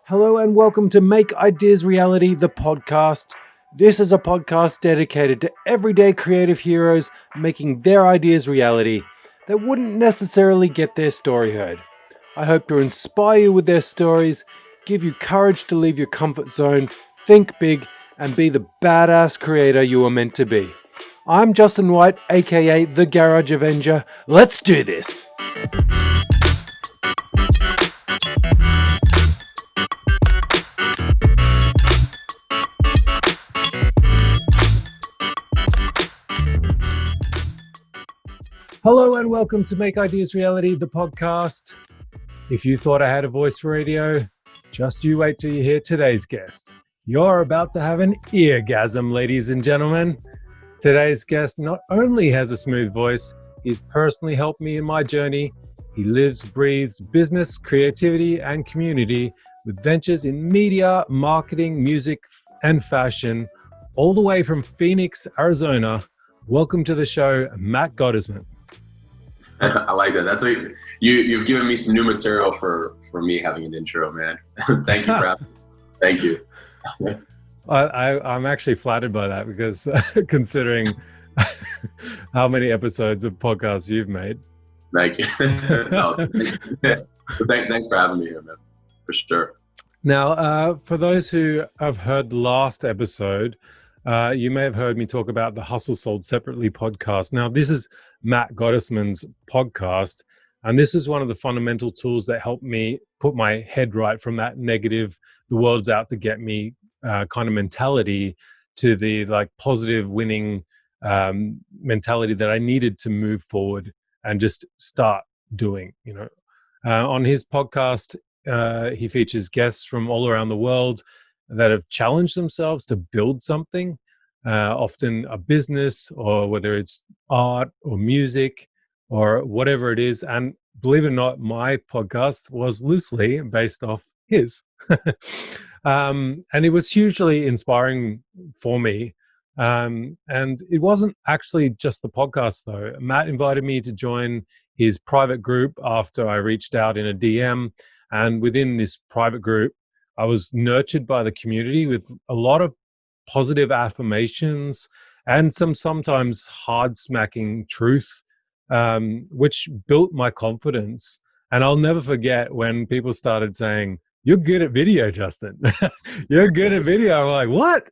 Hello and welcome to Make Ideas Reality, the podcast. This is a podcast dedicated to everyday creative heroes making their ideas reality that wouldn't necessarily get their story heard. I hope to inspire you with their stories, give you courage to leave your comfort zone, think big, and be the badass creator you are meant to be. I'm Justin White, aka the Garage Avenger. Let's do this! Hello and welcome to Make Ideas Reality, the podcast. If you thought I had a voice for radio, just you wait till you hear today's guest. You're about to have an eargasm, ladies and gentlemen. Today's guest not only has a smooth voice, he's personally helped me in my journey. He lives, breathes business, creativity, and community with ventures in media, marketing, music, and fashion, all the way from Phoenix, Arizona. Welcome to the show, Matt Gottesman. I like that. You've given me some new material for me having an intro, man. Thank you for having me. Thank you. I'm actually flattered by that because considering how many episodes of podcasts you've made. Thank you. Thanks for having me here, man. For sure. Now, for those who have heard the last episode, you may have heard me talk about the Hustle Sold Separately podcast. Now, this is Matt Gottesman's podcast, and this is one of the fundamental tools that helped me put my head right from that negative, the world's out to get me kind of mentality to the like positive winning mentality that I needed to move forward and just start doing, on his podcast, he features guests from all around the world that have challenged themselves to build something, often a business, or whether it's art or music or whatever it is. And believe it or not, my podcast was loosely based off his. And it was hugely inspiring for me. And it wasn't actually just the podcast, though. Matt invited me to join his private group after I reached out in a DM. And within this private group, I was nurtured by the community with a lot of positive affirmations and some sometimes hard smacking truth, which built my confidence. And I'll never forget when people started saying, "You're good at video, Justin." You're good at video. I'm like, what?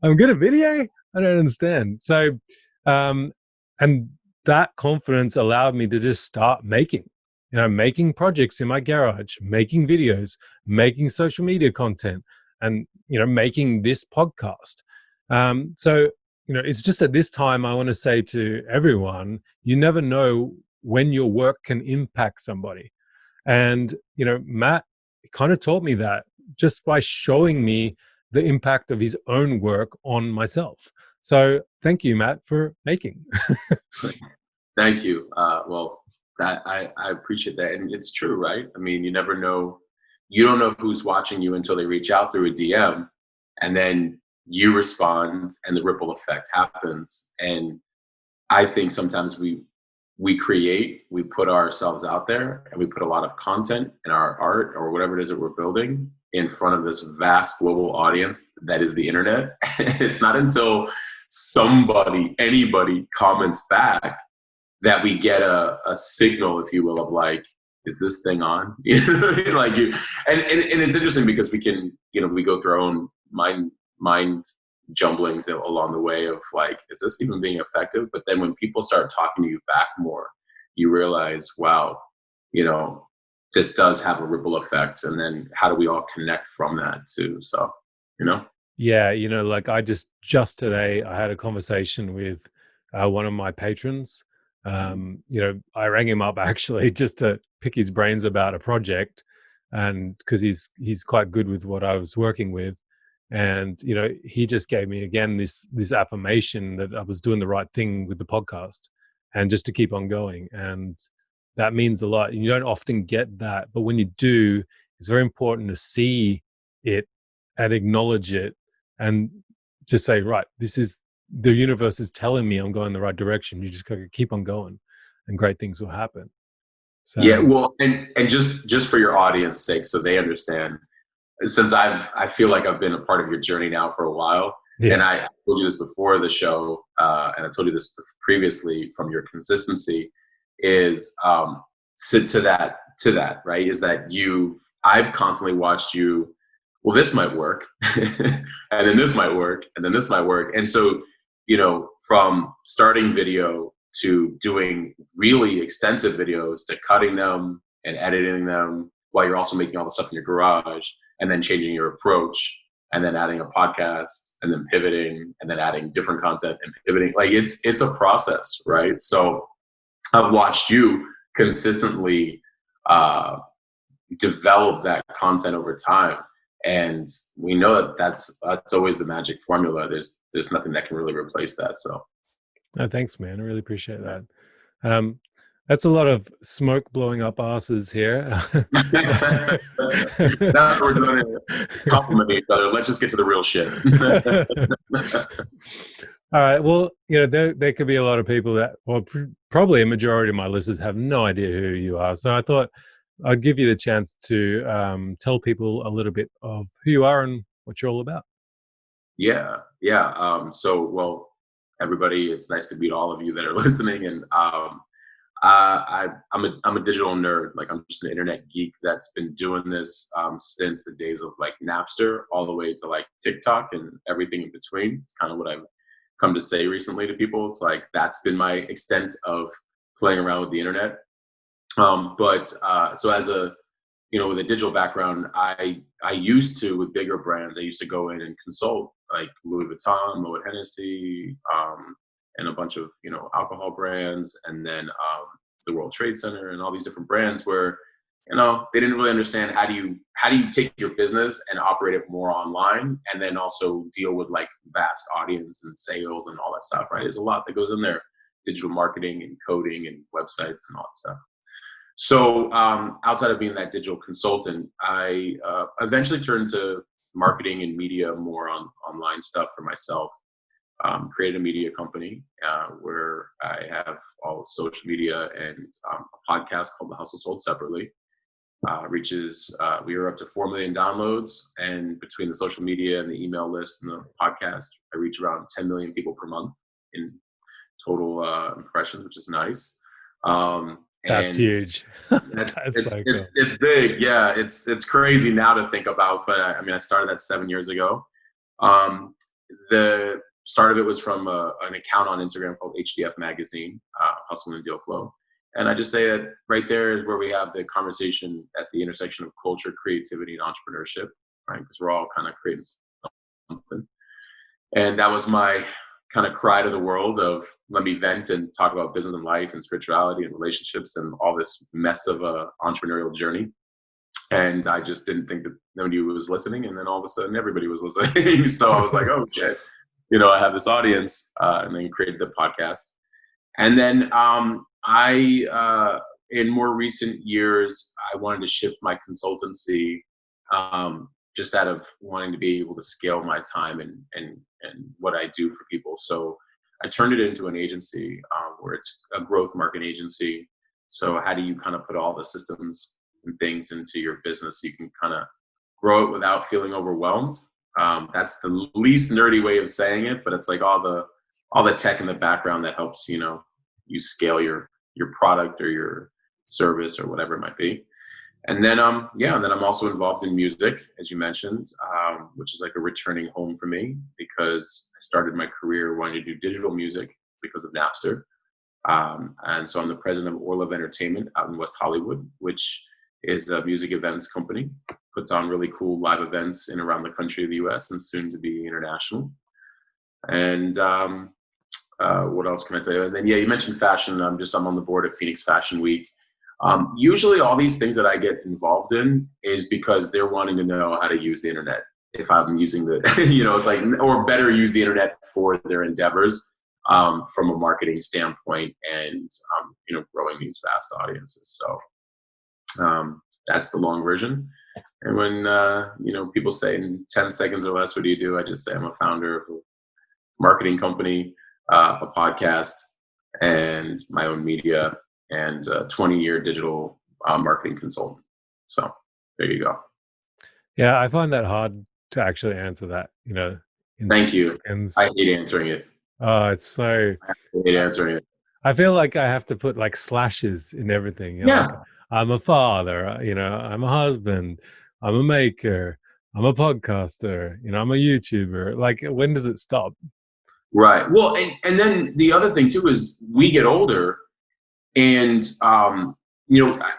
I'm good at video? I don't understand. So, and that confidence allowed me to just start making projects in my garage, making videos, making social media content, and, making this podcast. So, it's just at this time, I want to say to everyone, you never know when your work can impact somebody. And, Matt kind of taught me that just by showing me the impact of his own work on myself. So thank you, Matt, for making. Thank you. I appreciate that. And it's true, right? I mean, you never know. You don't know who's watching you until they reach out through a DM, and then you respond and the ripple effect happens. And I think sometimes we put ourselves out there, and we put a lot of content in our art or whatever it is that we're building in front of this vast global audience that is the internet. It's not until anybody comments back that we get a signal, if you will, of like, is this thing on? And it's interesting because we can, we go through our own mind jumblings along the way of like, is this even being effective? But then when people start talking to you back more, you realize, wow, this does have a ripple effect. And then how do we all connect from that too? So, Yeah, like I just today, I had a conversation with one of my patrons. I rang him up actually just to pick his brains about a project, and because he's quite good with what I was working with. And, he just gave me again this affirmation that I was doing the right thing with the podcast and just to keep on going. And that means a lot. And you don't often get that, but when you do, it's very important to see it and acknowledge it and just say, right, the universe is telling me I'm going the right direction. You just got to keep on going and great things will happen. So, yeah. Well, and just for your audience sake, so they understand, since I feel like I've been a part of your journey now for a while, Yeah. and I told you this before the show, and I told you this previously, from your consistency, is to that, right? Is that I've constantly watched you. Well, this might work, and then this might work, and then this might work, and so from starting video to doing really extensive videos to cutting them and editing them while you're also making all the stuff in your garage, and then changing your approach, and then adding a podcast, and then pivoting, and then adding different content and pivoting. Like it's a process, right? So I've watched you consistently develop that content over time, and we know that that's always the magic formula. There's nothing that can really replace that. So, Oh, thanks, man. I really appreciate that. That's a lot of smoke blowing up asses here. now that we're doing it, complimenting each other, let's just get to the real shit. All right. Well, there could be a lot of people that, or probably a majority of my listeners have no idea who you are. So I thought I'd give you the chance to tell people a little bit of who you are and what you're all about. Yeah. So, everybody, it's nice to meet all of you that are listening. And I'm a digital nerd. Like, I'm just an internet geek that's been doing this since the days of like Napster all the way to like TikTok and everything in between. It's kind of what I've come to say recently to people. It's like that's been my extent of playing around with the internet. So as a with a digital background, I used to, with bigger brands, I used to go in and consult like Louis Vuitton, Moet Hennessy, and a bunch of alcohol brands, and then the World Trade Center and all these different brands where they didn't really understand how do you take your business and operate it more online, and then also deal with like vast audience and sales and all that stuff, right? There's a lot that goes in there, digital marketing and coding and websites and all that stuff. So outside of being that digital consultant, I eventually turned to marketing and media, more on online stuff for myself. Created a media company where I have all the social media and a podcast called The Hustle Sold Separately. We are up to 4 million downloads, and between the social media and the email list and the podcast, I reach around 10 million people per month in total impressions, which is nice. That's huge. It's big. Yeah, it's crazy now to think about, but I started that 7 years ago. The start of it was from an account on Instagram called HDF Magazine, Hustle and Deal Flow. And I just say that right there is where we have the conversation at the intersection of culture, creativity, and entrepreneurship, right? Because we're all kind of creating something. And that was my kind of cry to the world of, let me vent and talk about business and life and spirituality and relationships and all this mess of a entrepreneurial journey. And I just didn't think that nobody was listening. And then all of a sudden everybody was listening. So I was like, oh shit, I have this audience, and then created the podcast. And then in more recent years, I wanted to shift my consultancy, just out of wanting to be able to scale my time and what I do for people. So I turned it into an agency where it's a growth marketing agency. So how do you kind of put all the systems and things into your business so you can kind of grow it without feeling overwhelmed? That's the least nerdy way of saying it, but it's like all the tech in the background that helps you scale your product or your service or whatever it might be. And then and then I'm also involved in music, as you mentioned, which is like a returning home for me, because I started my career wanting to do digital music because of Napster. And so I'm the president of Orlov Entertainment out in West Hollywood, which is a music events company, puts on really cool live events in around the country of the US and soon to be international. And what else can I say? And then, you mentioned fashion. I'm on the board of Phoenix Fashion Week. Usually all these things that I get involved in is because they're wanting to know how to use the internet. If I'm using it's like, or better use the internet for their endeavors, from a marketing standpoint and, growing these vast audiences. So, that's the long version. And when, people say in 10 seconds or less, what do you do? I just say I'm a founder of a marketing company, a podcast, and my own media, and a 20-year digital marketing consultant. So there you go. Yeah, I find that hard to actually answer that, in Thank you. seconds. I hate answering it. Oh, it's so I hate uh, answering it. I feel like I have to put like slashes in everything. Like Yeah. I'm a father, I'm a husband, I'm a maker, I'm a podcaster, I'm a YouTuber. Like when does it stop? Right. Well, and then the other thing too is we get older, and I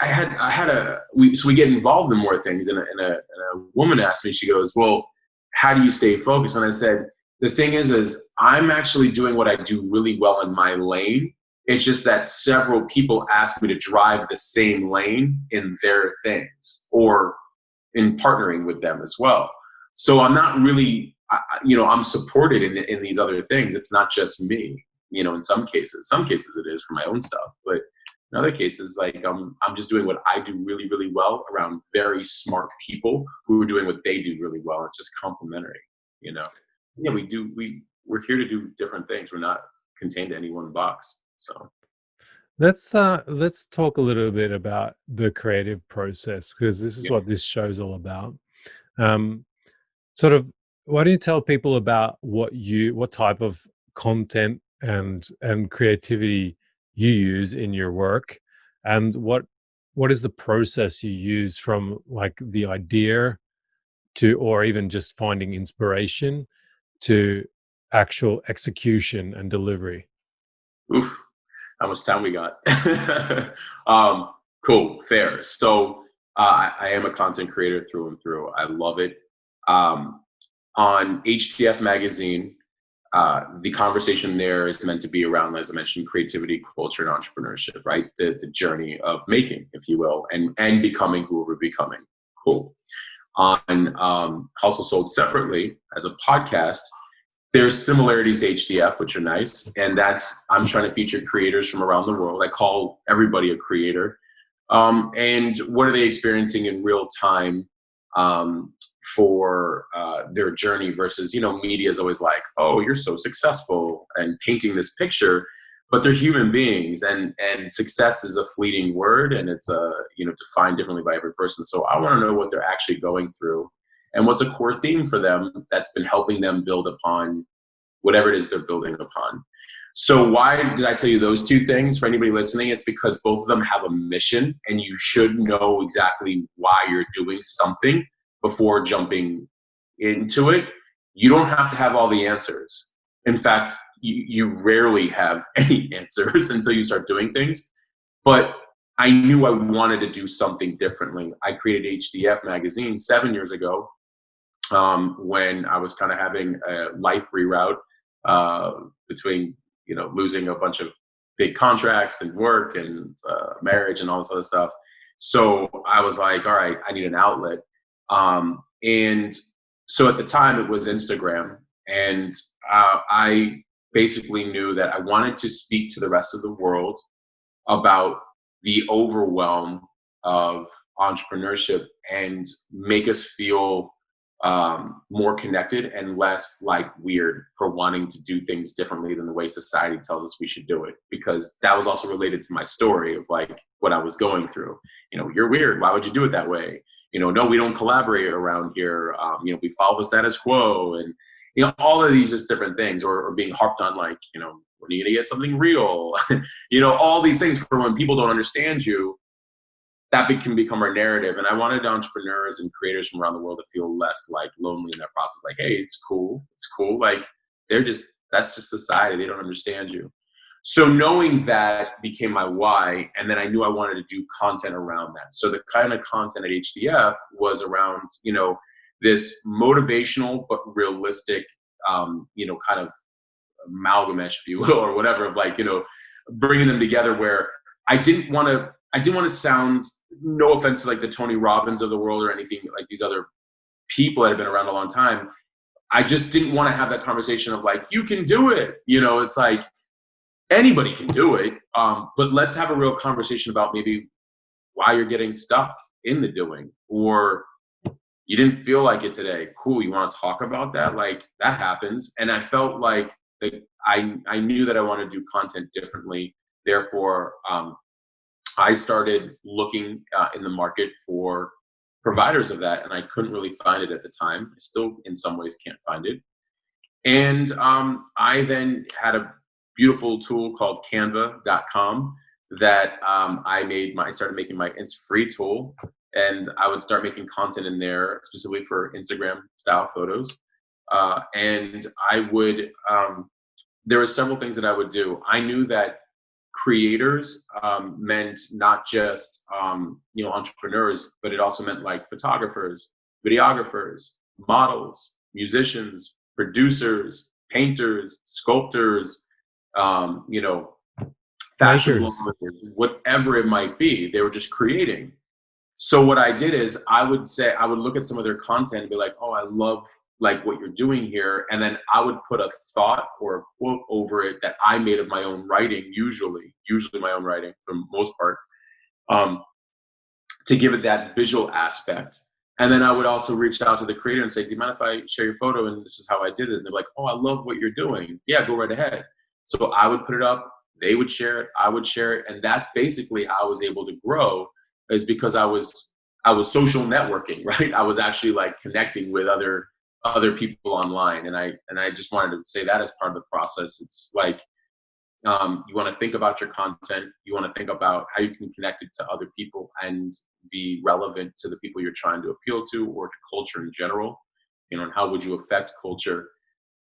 had we get involved in more things, and a woman asked me, she goes, well, how do you stay focused? And I said, the thing is I'm actually doing what I do really well in my lane. It's just that several people ask me to drive the same lane in their things, or in partnering with them as well. So I'm not really, I'm supported in these other things. It's not just me, in some cases it is for my own stuff, but in other cases, like I'm just doing what I do really, really well around very smart people who are doing what they do really well. It's just complementary, you know? Yeah, we're here to do different things. We're not contained to any one box. So Let's talk a little bit about the creative process because this is yeah. what this show's all about. Um, Sort of, why don't you tell people about what type of content and creativity you use in your work, and what is the process you use from like the idea to, or even just finding inspiration to actual execution and delivery? Oof. How much time we got? um, cool, fair. So I am a content creator through and through. I love it. Um, on HTF magazine, the conversation there is meant to be around, as I mentioned, creativity, culture, and entrepreneurship, right? The journey of making, if you will, and becoming who we're becoming. Cool. On Hustle Sold Separately as a podcast, there's similarities to HDF, which are nice. And that's, I'm trying to feature creators from around the world. I call everybody a creator. And what are they experiencing in real time for their journey versus, media is always like, oh, you're so successful and painting this picture, but they're human beings, and success is a fleeting word, and it's defined differently by every person. So I want to know what they're actually going through and what's a core theme for them that's been helping them build upon whatever it is they're building upon. So why did I tell you those two things? For anybody listening, it's because both of them have a mission, and you should know exactly why you're doing something before jumping into it. You don't have to have all the answers. In fact, you rarely have any answers until you start doing things. But I knew I wanted to do something differently. I created HDF magazine 7 years ago, when I was kind of having a life reroute between losing a bunch of big contracts and work and marriage and all this other stuff. So I was like, all right, I need an outlet. And so at the time it was Instagram, and I basically knew that I wanted to speak to the rest of the world about the overwhelm of entrepreneurship and make us feel more connected and less like weird for wanting to do things differently than the way society tells us we should do it. Because that was also related to my story of like what I was going through. You're weird. Why would you do it that way? No, we don't collaborate around here. We follow the status quo, and all of these just different things, or being harped on, like, when are you gonna get something real? All these things for when people don't understand you, that can become our narrative. And I wanted entrepreneurs and creators from around the world to feel less like lonely in that process. Like, hey, it's cool. It's cool. Like that's just society. They don't understand you. So knowing that became my why. And then I knew I wanted to do content around that. So the kind of content at HDF was around, this motivational but realistic, kind of amalgamation, if you will, or whatever, of like, bringing them together, where I didn't want to sound, no offense to like the Tony Robbins of the world or anything like these other people that have been around a long time. I just didn't want to have that conversation of like, you can do it. It's like anybody can do it. But let's have a real conversation about maybe why you're getting stuck in the doing, or you didn't feel like it today. Cool. You want to talk about that? Like, that happens. And I felt like I knew that I wanted to do content differently. Therefore, I started looking in the market for providers of that, and I couldn't really find it at the time. I still, in some ways, can't find it. And I then had a beautiful tool called Canva.com that I started making it's a free tool, and I would start making content in there specifically for Instagram style photos. And I would, there were several things that I would do. I knew that creators meant not just entrepreneurs, but it also meant like photographers, videographers, models, musicians, producers, painters, sculptors, fashion bloggers, whatever it might be. They were just creating. So what I did is I would look at some of their content and be like, oh, I love like what you're doing here. And then I would put a thought or a quote over it that I made of my own writing, usually my own writing for the most part, to give it that visual aspect. And then I would also reach out to the creator and say, do you mind if I share your photo? And this is how I did it. And they're like, oh, I love what you're doing. Yeah, go right ahead. So I would put it up, they would share it, I would share it. And that's basically how I was able to grow, is because I was social networking, right? I was actually like connecting with other people online. And I just wanted to say that as part of the process. It's like, you want to think about your content. You want to think about how you can connect it to other people and be relevant to the people you're trying to appeal to, or to culture in general, and how would you affect culture?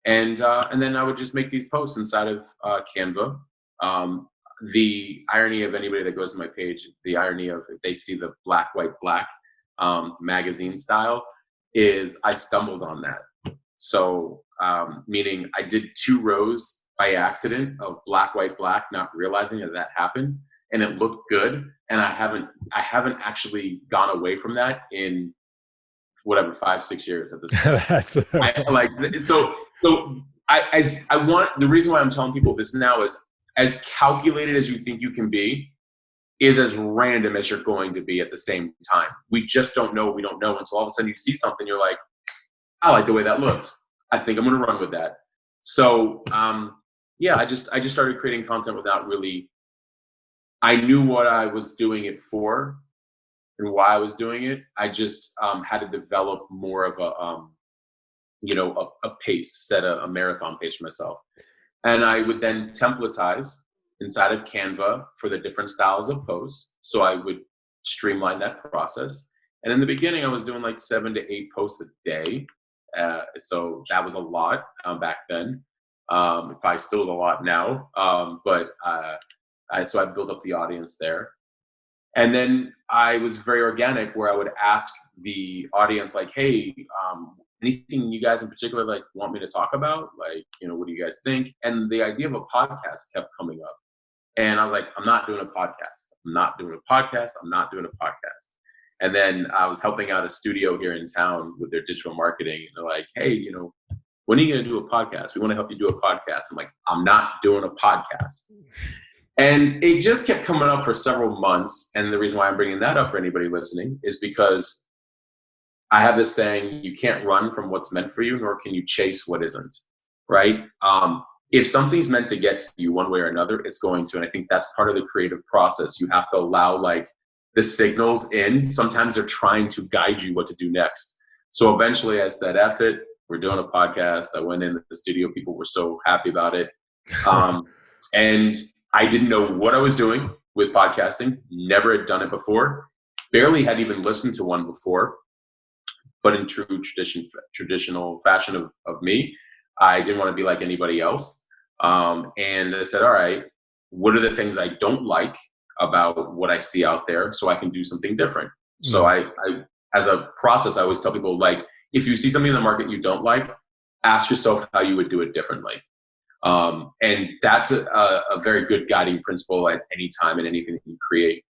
And then I would just make these posts inside of Canva. The irony of anybody that goes to my page, the irony of if they see the black, white, black magazine style, is I stumbled on that. So meaning I did 2 rows by accident of black, white, black, not realizing that happened, and it looked good. And I haven't actually gone away from that in whatever 5-6 years at this point. The reason why I'm telling people this now is, as calculated as you think you can be is as random as you're going to be at the same time. We just don't know what we don't know until all of a sudden you see something, you're like, I like the way that looks. I think I'm going to run with that. So I just started creating content without really, I knew what I was doing it for and why I was doing it. I just had to develop more of a pace, set a marathon pace for myself. And I would then templatize inside of Canva for the different styles of posts. So I would streamline that process. And in the beginning, I was doing like 7 to 8 posts a day. So that was a lot back then. It probably still is a lot now. So I built up the audience there. And then I was very organic, where I would ask the audience, like, hey, anything you guys in particular like want me to talk about? Like, what do you guys think? And the idea of a podcast kept coming up. And I was like, I'm not doing a podcast. I'm not doing a podcast. I'm not doing a podcast. And then I was helping out a studio here in town with their digital marketing. And they're like, hey, when are you going to do a podcast? We want to help you do a podcast. I'm like, I'm not doing a podcast. And it just kept coming up for several months. And the reason why I'm bringing that up for anybody listening is because I have this saying, you can't run from what's meant for you, nor can you chase what isn't, right? If something's meant to get to you one way or another, it's going to. And I think that's part of the creative process. You have to allow like the signals in. Sometimes they're trying to guide you what to do next. So eventually I said, F it, we're doing a podcast. I went in the studio. People were so happy about it. And I didn't know what I was doing with podcasting. Never had done it before. Barely had even listened to one before. But in true traditional fashion of me, I didn't want to be like anybody else. And I said, all right, what are the things I don't like about what I see out there so I can do something different? Mm-hmm. So I, as a process, I always tell people, like, if you see something in the market you don't like, ask yourself how you would do it differently. And that's a very good guiding principle at any time and anything that you create.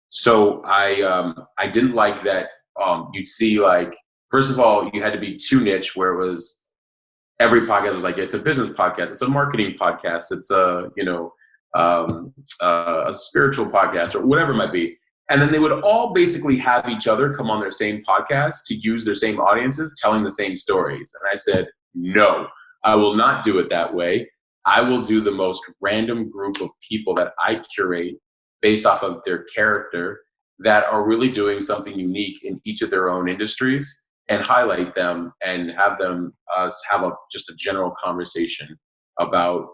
So I didn't like that you'd see, like, first of all, you had to be too niche, where it was every podcast was like, it's a business podcast, it's a marketing podcast, it's a spiritual podcast, or whatever it might be. And then they would all basically have each other come on their same podcast to use their same audiences telling the same stories. And I said, no, I will not do it that way. I will do the most random group of people that I curate based off of their character, that are really doing something unique in each of their own industries, and highlight them and have them have just a general conversation about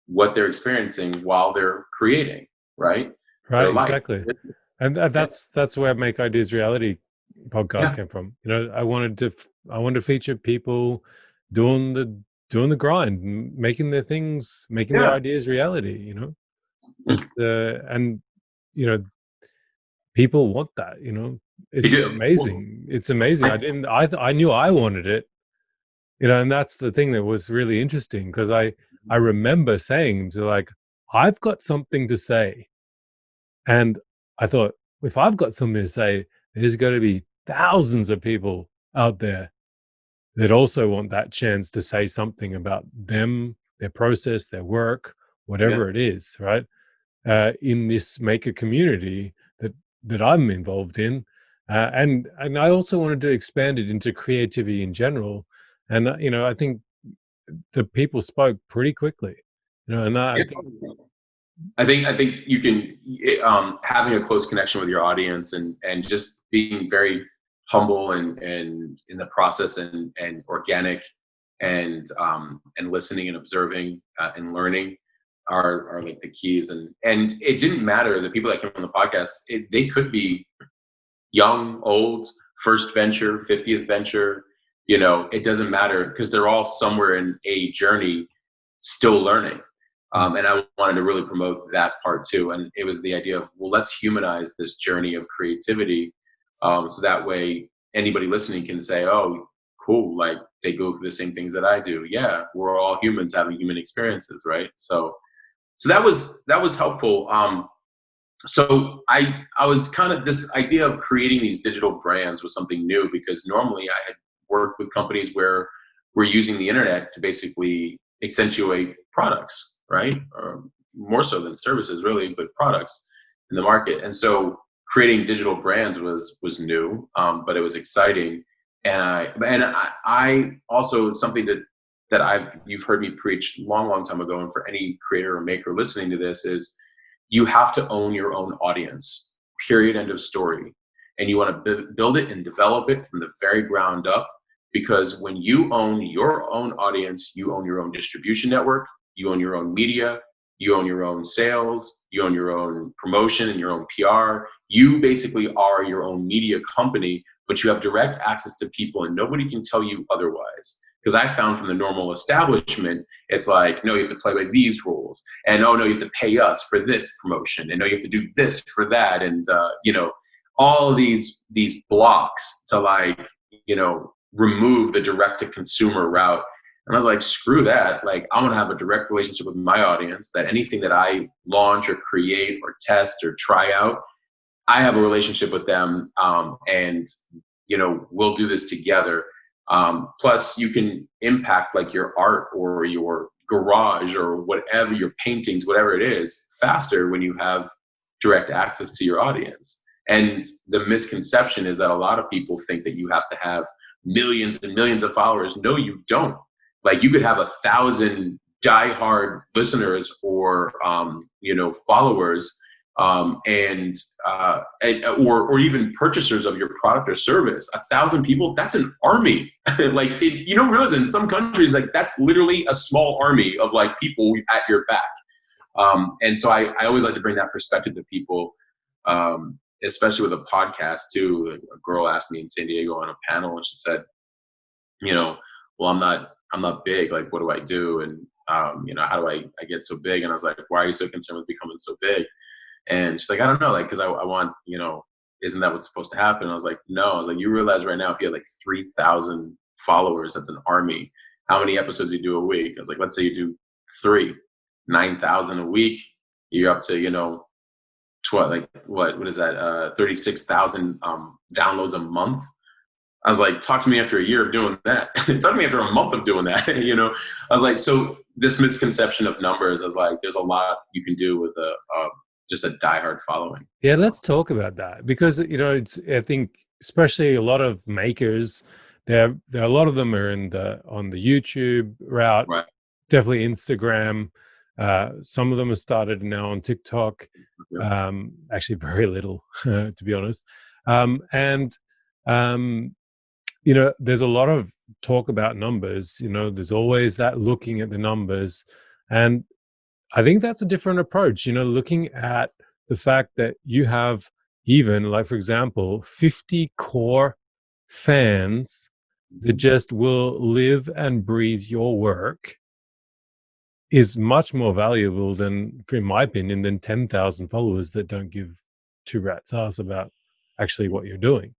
what they're experiencing while they're creating, right? Right, Their life. exactly. And Yeah. that's where Make Ideas Reality podcast Yeah. came from. I wanted to feature people doing the grind, making their things, making their Yeah. ideas reality. It's and you know people want that. They It's do. Well, amazing. It's amazing. I, I knew I wanted it. And that's the thing that was really interesting, because I remember saying to, like, I've got something to say. And I thought, if I've got something to say, there's going to be thousands of people out there that also want that chance to say something about them, their process, their work, yeah. whatever it is, right? In this maker community that I'm involved in, and I also wanted to expand it into creativity in general. And I think the people spoke pretty quickly. And I Yeah. think, I think you can having a close connection with your audience, and just being very humble and in the process, and organic, and listening and observing and learning are like the keys. And it didn't matter, the people that came on the podcast, they could be young, old, first venture, 50th venture, it doesn't matter, because they're all somewhere in a journey, still learning. And I wanted to really promote that part too. And it was the idea of, well, let's humanize this journey of creativity. So that way anybody listening can say, oh, cool, like they go through the same things that I do. Yeah, we're all humans having human experiences, right? So that was helpful. So I was kind of, this idea of creating these digital brands was something new, because normally I had worked with companies where we're using the internet to basically accentuate products, right? Or more so than services, really, but products in the market. And so creating digital brands was new, but it was exciting. And I also, something that you've heard me preach long time ago, and for any creator or maker listening to this, is you have to own your own audience, period, end of story. And you want to build it and develop it from the very ground up, because when you own your own audience, you own your own distribution network, you own your own media, you own your own sales, you own your own promotion and your own PR. You basically are your own media company, but you have direct access to people, and nobody can tell you otherwise. Because I found from the normal establishment, it's like, no, you have to play by these rules, and oh no, you have to pay us for this promotion, and no, you have to do this for that, and all of these blocks to, like, remove the direct to consumer route. And I was like, screw that. Like, I'm gonna have a direct relationship with my audience, that anything that I launch or create or test or try out, I have a relationship with them, and we'll do this together. Plus, you can impact, like, your art or your garage or whatever, your paintings, whatever it is, faster when you have direct access to your audience. And the misconception is that a lot of people think that you have to have millions and millions of followers. No, you don't. Like, you could have 1,000 diehard listeners or followers, or even purchasers of your product or service. 1,000 people, that's an army. Like, you don't realize in some countries, like, that's literally a small army of, like, people at your back. And so I always like to bring that perspective to people, especially with a podcast too. A girl asked me in San Diego on a panel, and she said, well, I'm not big. Like, what do I do? And how do I get so big? And I was like, why are you so concerned with becoming so big? And she's like, I don't know, like, because I want, isn't that what's supposed to happen? And I was like, no. I was like, you realize right now, if you had like 3,000 followers, that's an army. How many episodes do you do a week? I was like, let's say you do 9,000 a week. You're up to, what is that? 36,000 downloads a month. I was like, talk to me after a year of doing that. Talk to me after a month of doing that. I was like, so this misconception of numbers, I was like, there's a lot you can do with just a diehard following. yeah, So. let's talk about that, because it's, I think, especially a lot of makers, there a lot of them are on the YouTube route, Right. definitely Instagram, Some of them have started now on TikTok. Actually, very little, to be honest. And there's a lot of talk about numbers. There's always that looking at the numbers, and I think that's a different approach. Looking at the fact that you have even, like, for example, 50 core fans that just will live and breathe your work is much more valuable than, in my opinion, than 10,000 followers that don't give two rats ass about actually what you're doing.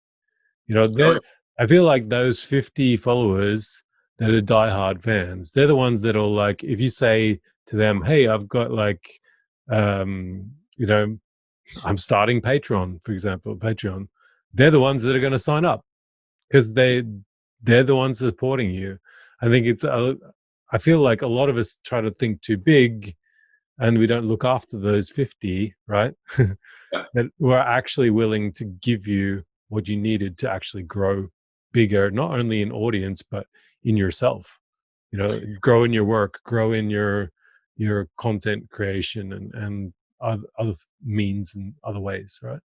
I feel like those 50 followers that are diehard fans, they're the ones that are like, if you say to them, hey, I've got I'm starting Patreon, for example, they're the ones that are going to sign up because they're the ones supporting you. I think I feel like a lot of us try to think too big and we don't look after those 50, right? That we're actually willing to give you what you needed to actually grow bigger, not only in audience, but in yourself. Grow in your work, grow in your content creation and other means and other ways, right?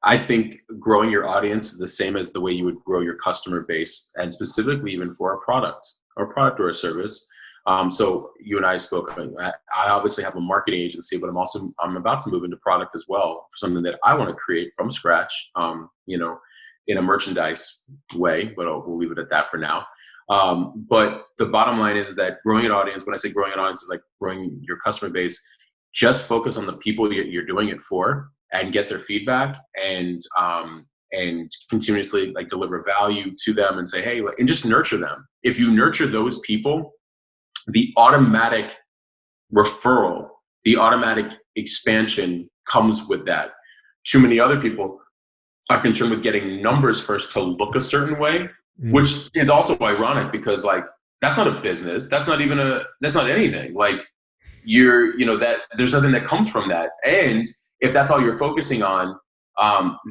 I think growing your audience is the same as the way you would grow your customer base, and specifically even for a product or a service. So you and I spoke. I obviously have a marketing agency, but I'm about to move into product as well for something that I want to create from scratch. In a merchandise way, but we'll leave it at that for now. But the bottom line is that growing an audience. When I say growing an audience, is like growing your customer base. Just focus on the people you're doing it for, and get their feedback, and continuously like deliver value to them, and say, hey, and just nurture them. If you nurture those people, the automatic referral, the automatic expansion comes with that. Too many other people are concerned with getting numbers first to look a certain way, which is also ironic because like that's not a business. That's not anything. Like that there's nothing that comes from that. And if that's all you're focusing on,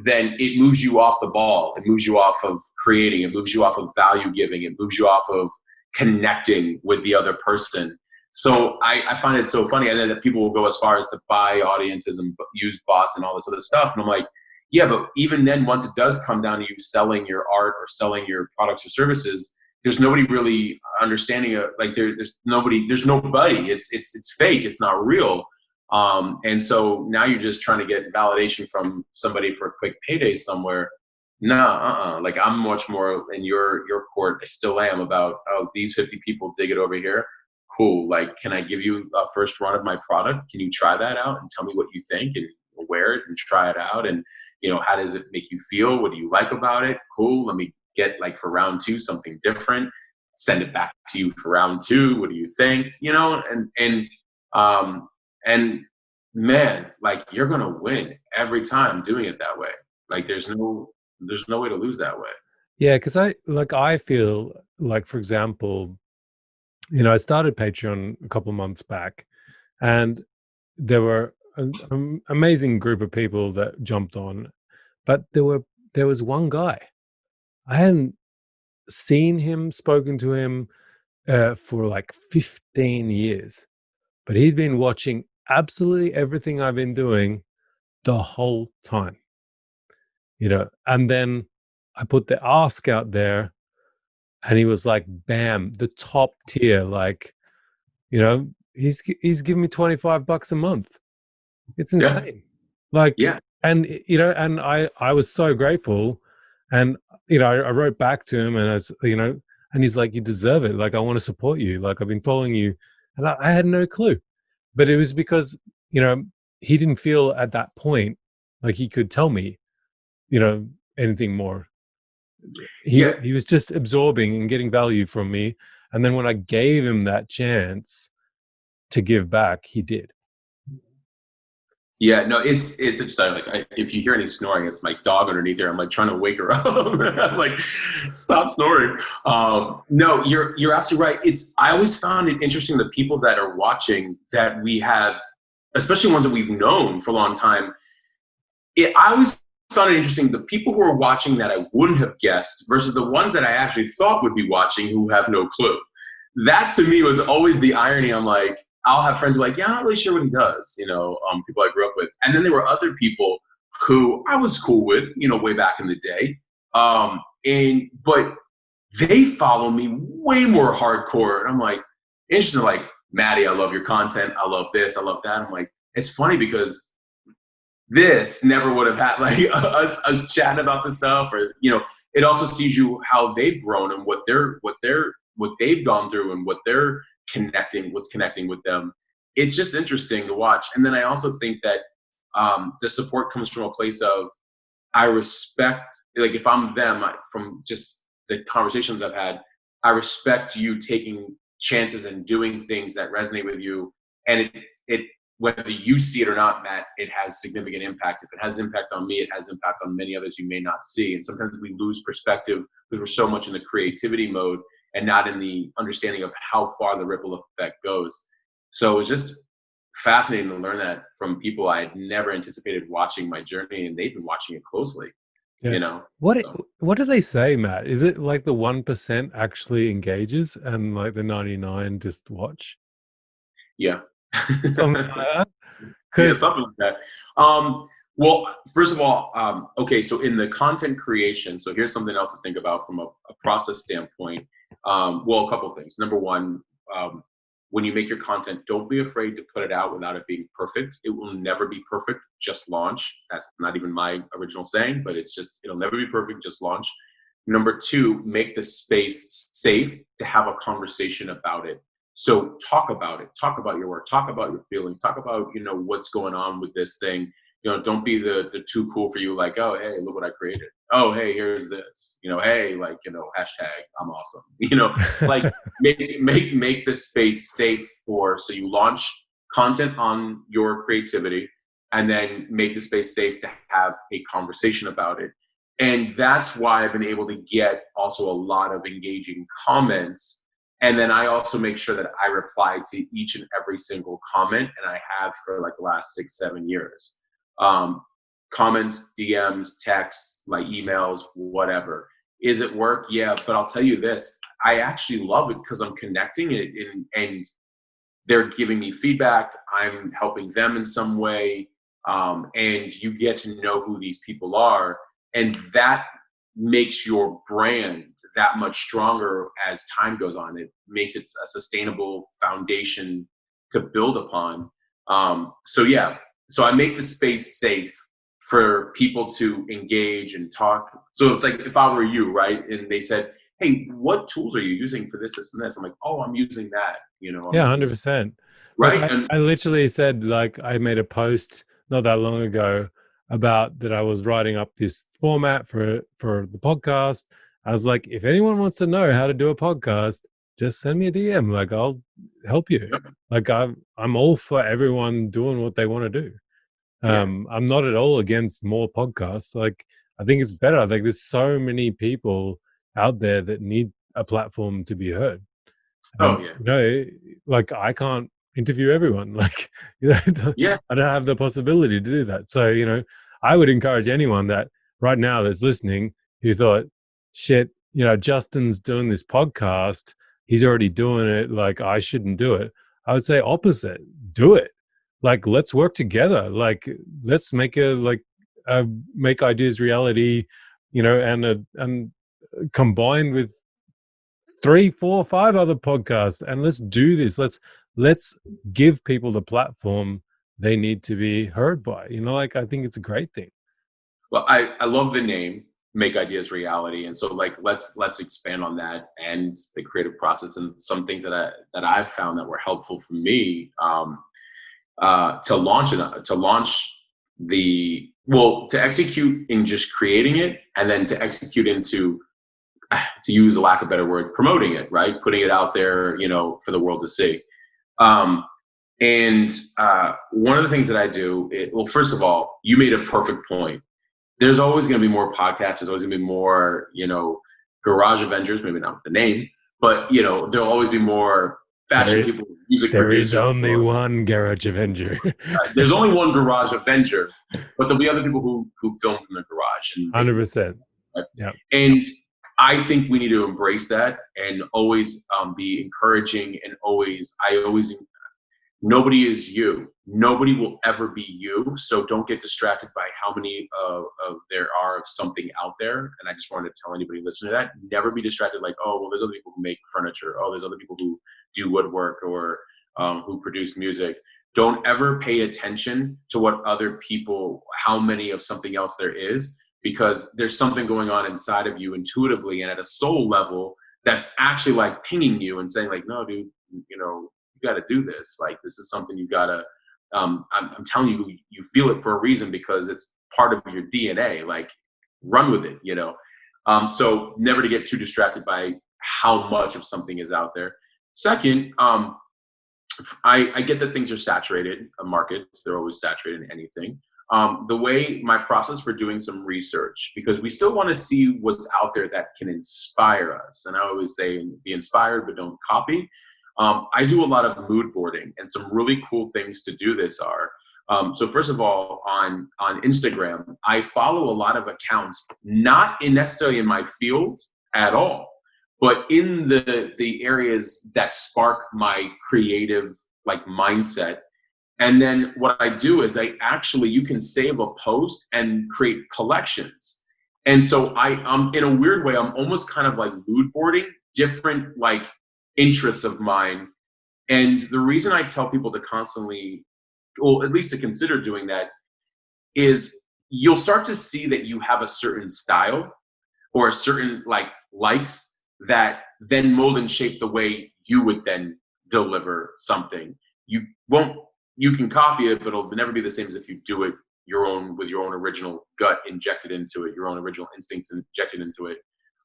then it moves you off the ball. It moves you off of creating. It moves you off of value giving. It moves you off of connecting with the other person. So I find it so funny. And then that people will go as far as to buy audiences and use bots and all this other stuff. And I'm like, yeah, but even then, once it does come down to you selling your art or selling your products or services, there's nobody really understanding it. Like there's nobody. It's fake. It's not real. And so now you're just trying to get validation from somebody for a quick payday somewhere. Like I'm much more in your court. I still am about, these 50 people dig it over here. Cool. Like, can I give you a first run of my product? Can you try that out and tell me what you think, and wear it and try it out? And, how does it make you feel? What do you like about it? Cool. Let me get like for round 2, something different, send it back to you for round 2. What do you think? And man, like you're going to win every time doing it that way. Like there's no way to lose that way. Yeah. Cause I feel like, for example, I started Patreon a couple of months back, and there were an amazing group of people that jumped on, but there was one guy. I hadn't seen him, spoken to him for like 15 years, but he'd been watching absolutely everything I've been doing the whole time, and then I put the ask out there, and he was like, bam, the top tier, like, he's giving me $25 a month. It's insane. And, and I was so grateful. And, I wrote back to him, and and he's like, you deserve it. Like, I want to support you. Like, I've been following you. And I had no clue, but it was because, he didn't feel at that point like he could tell me, anything more. He was just absorbing and getting value from me. And then when I gave him that chance to give back, he did. Yeah, no, it's exciting. Like if you hear any snoring, it's my dog underneath there. I'm like trying to wake her up. I'm like, stop snoring. No, you're absolutely right. I always found it interesting, the people that are watching that we have, especially ones that we've known for a long time. I always found it interesting, the people who are watching that I wouldn't have guessed versus the ones that I actually thought would be watching who have no clue. That to me was always the irony. I'm like, I'll have friends who are like, yeah, I'm not really sure what he does, people I grew up with. And then there were other people who I was cool with, way back in the day. But they follow me way more hardcore. And I'm like, interesting, like, Maddie, I love your content. I love this. I love that. I'm like, it's funny because this never would have happened. Like us chatting about this stuff, or, it also sees you how they've grown and what they've gone through and what's connecting with them. It's just interesting to watch. And then I also think that the support comes from a place of, I respect, like if I'm them, from just the conversations I've had, I respect you taking chances and doing things that resonate with you. And it whether you see it or not, Matt, it has significant impact. If it has impact on me, it has impact on many others you may not see. And sometimes we lose perspective because we're so much in the creativity mode and not in the understanding of how far the ripple effect goes. So it was just fascinating to learn that from people I had never anticipated watching my journey, and they've been watching it closely. Yeah. So. What do they say, Matt? Is it like the 1% actually engages and like the 99 just watch? Yeah. Something like that? Yeah, something like that. Well, first of all, okay, so in the content creation, so here's something else to think about from a process standpoint. Well, a couple of things. Number one, when you make your content, don't be afraid to put it out without it being perfect. It will never be perfect, just launch. That's not even my original saying, but it'll never be perfect, just launch. Number two, make the space safe to have a conversation about it. So talk about it, talk about your work, talk about your feelings, talk about, what's going on with this thing. Don't be the too cool for you, like, oh, hey, look what I created. Oh, hey, here's this, hey, like, hashtag I'm awesome. It's like, make the space safe so you launch content on your creativity, and then make the space safe to have a conversation about it. And that's why I've been able to get also a lot of engaging comments. And then I also make sure that I reply to each and every single comment, and I have for like the last 6-7 years. Comments, DMs, texts, like emails, whatever. Is it work? Yeah, but I'll tell you this, I actually love it because I'm connecting it, and they're giving me feedback. I'm helping them in some way. And you get to know who these people are. And that makes your brand that much stronger as time goes on. It makes it a sustainable foundation to build upon. So I make the space safe for people to engage and talk. So it's like if I were you, right? And they said, hey, what tools are you using for this, and this? I'm like, oh, I'm using that. Yeah, 100%. Right. Like I literally said, like I made a post not that long ago about that I was writing up this format for the podcast. I was like, if anyone wants to know how to do a podcast, just send me a DM. Like I'll help you. Yep. Like I'm all for everyone doing what they want to do. I'm not at all against more podcasts. Like I think it's better. I think there's so many people out there that need a platform to be heard. Oh yeah. Like I can't interview everyone. Like, I don't have the possibility to do that. So, I would encourage anyone that right now that's listening who thought, shit, Justin's doing this podcast. He's already doing it. Like I shouldn't do it. I would say opposite. Do it. Like, let's work together. Like, let's make make ideas reality, and combine with 3, 4, 5 other podcasts, and let's do this. Let's give people the platform they need to be heard by. Like I think it's a great thing. Well, I love the name, Make Ideas Reality, and so like let's expand on that and the creative process and some things that I've found that were helpful for me to execute in just creating it, and then to execute into, to use a lack of better word, promoting it, right? Putting it out there, for the world to see. And one of the things that I do, well, first of all, you made a perfect point. There's always going to be more podcasts. There's always going to be more, garage Avengers, maybe not with the name, but, there'll always be more fashion people, music producers. There is only one Garage Avenger. There's only one Garage Avenger, but there'll be other people who film from their garage. 100%. Yeah. And I think we need to embrace that and always be encouraging, and Nobody is you. Nobody will ever be you. So don't get distracted by how many of there are of something out there. And I just wanted to tell anybody listening to that, never be distracted like, oh, well, there's other people who make furniture. Oh, there's other people who do woodwork or who produce music. Don't ever pay attention to what other people, how many of something else there is, because there's something going on inside of you intuitively and at a soul level that's actually like pinging you and saying like, no, dude, you got to do this. Like, this is something you got to, I'm telling you, you feel it for a reason because it's part of your DNA. Like, run with it, So never to get too distracted by how much of something is out there. Second, I get that things are saturated, markets, they're always saturated in anything. The way my process for doing some research, because we still want to see what's out there that can inspire us. And I always say, be inspired, but don't copy. I do a lot of mood boarding, and some really cool things to do this are, so first of all, on Instagram, I follow a lot of accounts, not necessarily in my field at all, but in the areas that spark my creative like mindset. And then what I do is you can save a post and create collections. And so I'm in a weird way, I'm almost kind of like mood boarding different like interests of mine. And the reason I tell people to constantly, or at least to consider doing that, is you'll start to see that you have a certain style or a certain likes that then mold and shape the way you would then deliver something. You can copy it, but it'll never be the same as if you do it with your own original gut injected into it, your own original instincts injected into it.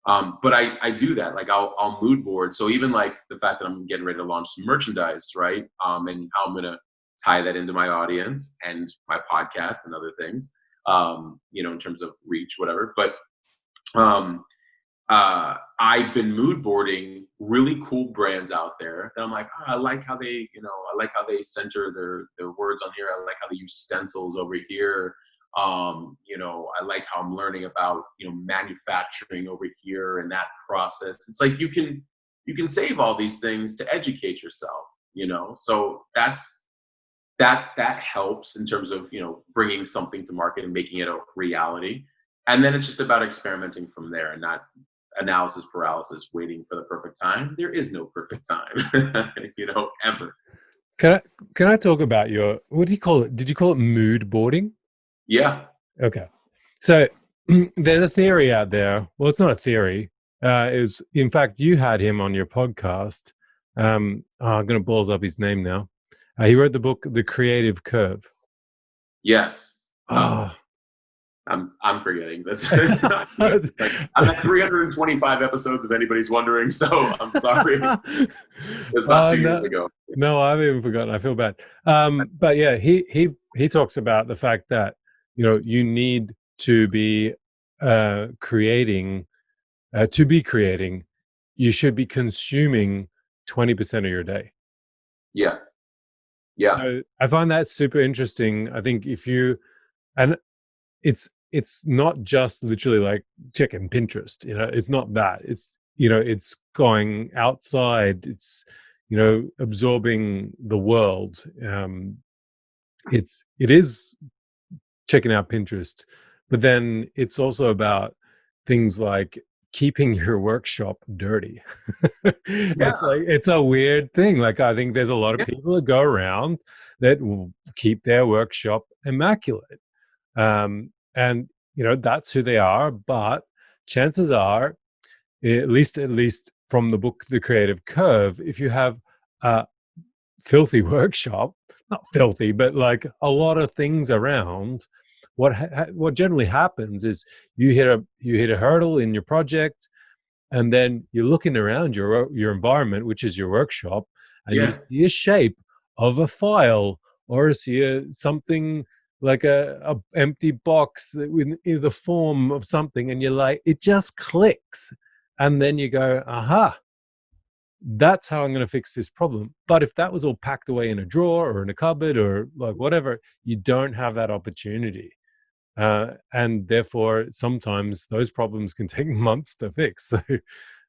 But I do that. Like I'll mood board. So even like the fact that I'm getting ready to launch some merchandise, right? And how I'm gonna tie that into my audience and my podcast and other things, in terms of reach, whatever. But I've been mood boarding really cool brands out there that I'm like, I like how they, center their words on here. I like how they use stencils over here. I like how I'm learning about, manufacturing over here and that process. It's like you can save all these things to educate yourself, so that helps in terms of, bringing something to market and making it a reality. And then it's just about experimenting from there and not analysis paralysis, waiting for the perfect time. There is no perfect time, ever. Can I talk about what do you call it? Did you call it mood boarding? Yeah. Okay. So there's a theory out there. Well, it's not a theory. Is in fact you had him on your podcast. I'm going to balls up his name now. He wrote the book, The Creative Curve. Yes. I'm forgetting this. I'm at 325 episodes, if anybody's wondering. So I'm sorry. It's about 2 years ago. No, I've even forgotten. I feel bad. But yeah, he talks about the fact that you need to be creating. To be creating, you should be consuming 20% of your day. Yeah. Yeah. So I find that super interesting. I think it's not just literally like checking Pinterest, it's not that. It's, it's going outside, it's, absorbing the world. It is checking out Pinterest, but then it's also about things like keeping your workshop dirty. It's a weird thing. Like, I think there's a lot of people that go around that will keep their workshop immaculate. And that's who they are, but chances are, at least from the book The Creative Curve, if you have a filthy workshop, not filthy, but like a lot of things around, what generally happens is you hit a hurdle in your project, and then you're looking around your environment, which is your workshop, and you see a shape of a file or see something like a empty box in the form of something, and you're like, it just clicks, and then you go, aha, that's how I'm going to fix this problem. But if that was all packed away in a drawer or in a cupboard or like whatever, you don't have that opportunity. And therefore, sometimes those problems can take months to fix. So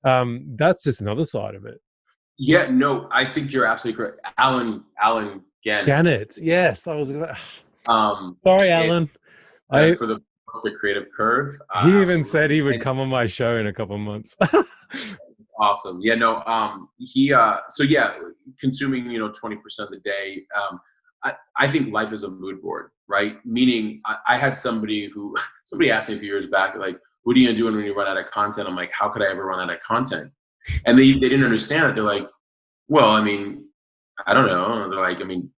that's just another side of it. Yeah, no, I think you're absolutely correct. Alan Gannett. Gannett. Yes, I was. Um, Sorry, and Alan. I for the creative curve, He even said absolutely. he would And come on my show in a couple of months. awesome. Yeah, no, he, so yeah, consuming, 20% of the day. I think life is a mood board, right? Meaning I had somebody asked me a few years back, like, what are you doing when you run out of content? I'm like, how could I ever run out of content? And they didn't understand it. They're like, well, I mean, I don't know. They're like, I mean,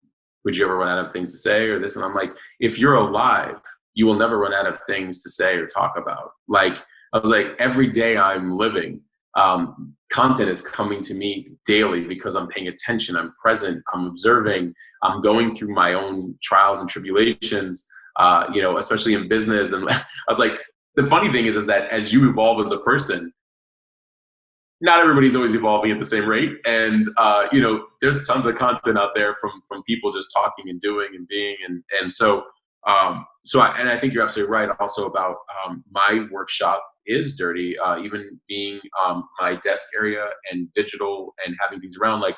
would you ever run out of things to say or this? And I'm like, if you're alive, you will never run out of things to say or talk about. Like, I was like, every day I'm living, content is coming to me daily because I'm paying attention, I'm present, I'm observing, I'm going through my own trials and tribulations, especially in business. And I was like, the funny thing is that as you evolve as a person, not everybody's always evolving at the same rate. And, there's tons of content out there from people just talking and doing and being. And so, I think you're absolutely right also about, my workshop is dirty, even being, my desk area and digital and having things around. Like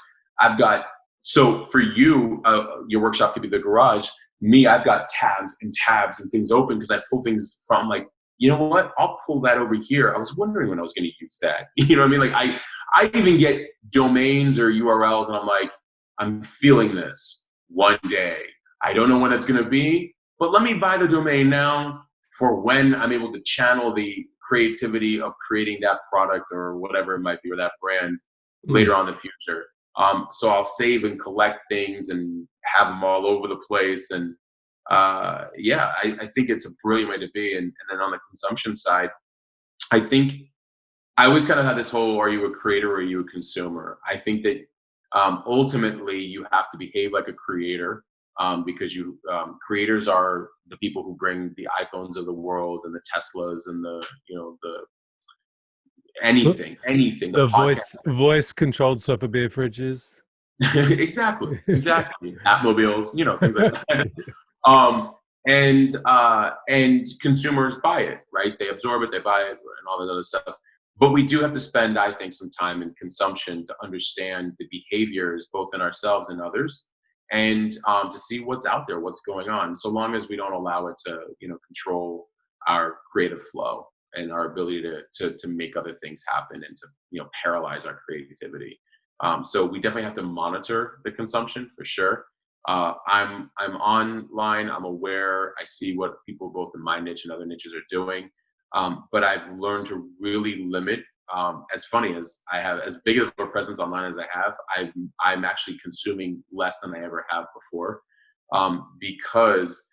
so for you, your workshop could be the garage. Me, I've got tabs and things open because I pull things from, like, you know what? I'll pull that over here. I was wondering when I was going to use that. You know what I mean? Like I even get domains or URLs and I'm like, I'm feeling this one day. I don't know when it's going to be, but let me buy the domain now for when I'm able to channel the creativity of creating that product or whatever it might be, or that brand later on in the future. So I'll save and collect things and have them all over the place. And I think it's a brilliant way to be. And then on the consumption side, I think I always kind of had this whole, are you a creator or are you a consumer? I think that ultimately you have to behave like a creator, because creators are the people who bring the iPhones of the world and the Teslas and the So anything, the the podcast. voice controlled sofa beer fridges. Exactly. Atmobiles, things like that. And consumers buy it, right? They absorb it, they buy it, and all that other stuff. But we do have to spend, I think, some time in consumption to understand the behaviors, both in ourselves and others, and to see what's out there, what's going on. So long as we don't allow it to, control our creative flow and our ability to make other things happen and to, paralyze our creativity. So we definitely have to monitor the consumption for sure. I'm online. I'm aware. I see what people both in my niche and other niches are doing. But I've learned to really limit. As funny as I have, as big of a presence online as I have, I'm actually consuming less than I ever have before, because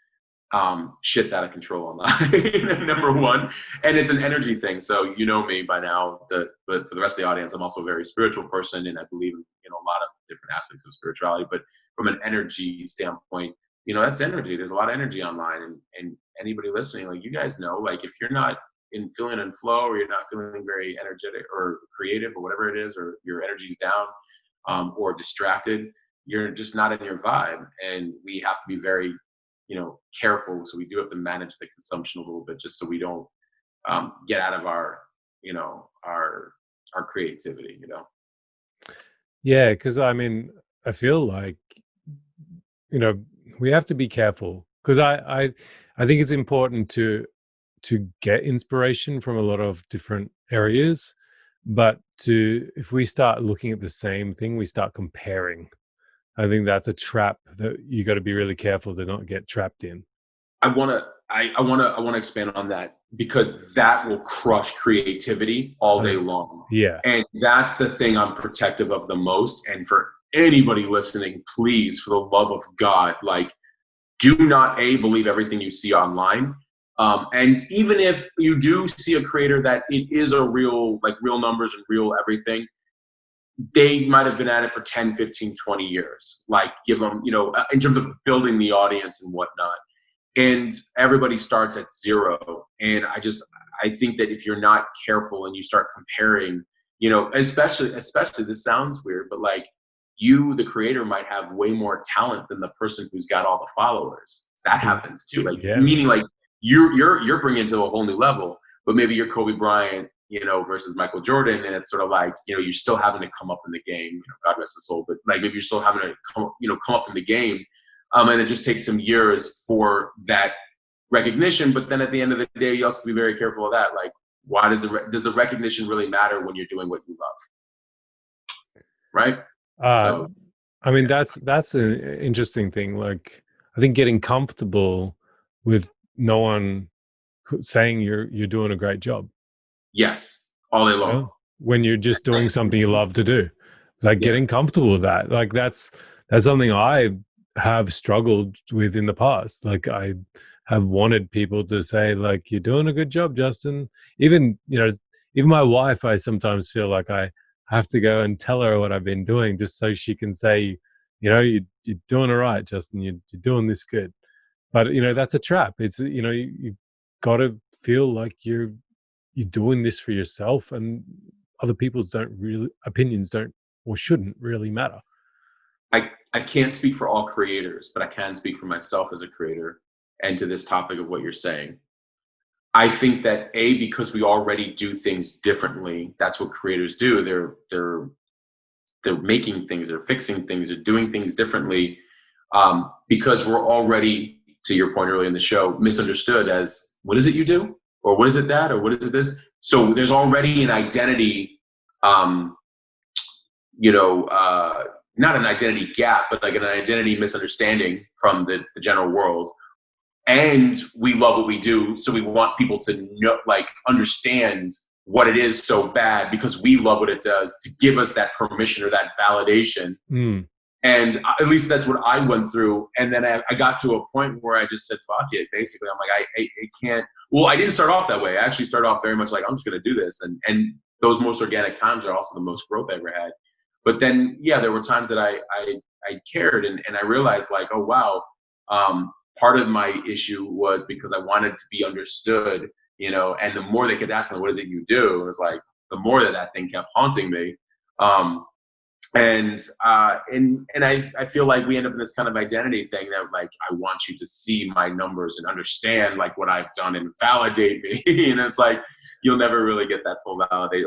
shit's out of control online. Number one, and it's an energy thing. So you know me by now. But for the rest of the audience, I'm also a very spiritual person, and I believe in a lot of different aspects of spirituality. But from an energy standpoint, that's energy. There's a lot of energy online, and anybody listening, like, you guys know, like, if you're not feeling in flow, or you're not feeling very energetic or creative or whatever it is, or your energy's down, or distracted, you're just not in your vibe. And we have to be very careful. So we do have to manage the consumption a little bit, just so we don't get out of our our creativity. Yeah, because I mean, I feel like we have to be careful, because I think it's important to get inspiration from a lot of different areas, but if we start looking at the same thing, we start comparing. I think that's a trap that you got to be really careful to not get trapped in. I want to expand on that, because that will crush creativity all day long. Yeah. And that's the thing I'm protective of the most. And for anybody listening, please, for the love of God, like, do not believe everything you see online. And even if you do see a creator that it is a real numbers and real everything, they might have been at it for 10, 15, 20 years. Like, give them, in terms of building the audience and whatnot. And everybody starts at zero. And I think that if you're not careful and you start comparing, especially, this sounds weird, but like, you, the creator, might have way more talent than the person who's got all the followers. That happens too. Like, meaning, like, you're bringing it to a whole new level, but maybe you're Kobe Bryant, versus Michael Jordan. And it's sort of like, you're still having to come up in the game, God rest his soul, but like maybe you're still having to come up in the game. And it just takes some years for that recognition. But then at the end of the day, you also have to be very careful of that. Like, why does the recognition really matter when you're doing what you love? Right. So, I mean, that's an interesting thing. Like, I think getting comfortable with no one saying you're doing a great job. yes, all day long. When you're just doing something you love to do, like getting comfortable with that. Like that's something I have struggled with in the past. Like I have wanted people to say like, you're doing a good job, Justin. Even my wife, I sometimes feel like I have to go and tell her what I've been doing just so she can say, you're doing all right, Justin. You're doing this good. But that's a trap. It's you got to feel like you're doing this for yourself, and other people's opinions don't or shouldn't really matter. I can't speak for all creators, but I can speak for myself as a creator and to this topic of what you're saying. I think that because we already do things differently, that's what creators do. They're making things, they're fixing things, they're doing things differently, because we're already, to your point earlier in the show, misunderstood as, what is it you do? Or what is it that? Or what is it this? So there's already an identity, not an identity gap, but like an identity misunderstanding from the general world. And we love what we do, so we want people to know, like, understand what it is so bad because we love what it does, to give us that permission or that validation. And at least that's what I went through. And then I got to a point where I just said, fuck it. Basically, I'm like, I can't. Well, I didn't start off that way. I actually started off very much like, I'm just going to do this. And those most organic times are also the most growth I ever had. But then, there were times that I cared, and I realized like, oh, wow. Part of my issue was because I wanted to be understood, and the more they kept asking, what is it you do? It was like, the more that thing kept haunting me. And I feel like we end up in this kind of identity thing that like, I want you to see my numbers and understand like what I've done and validate me. And it's like, you'll never really get that full validation.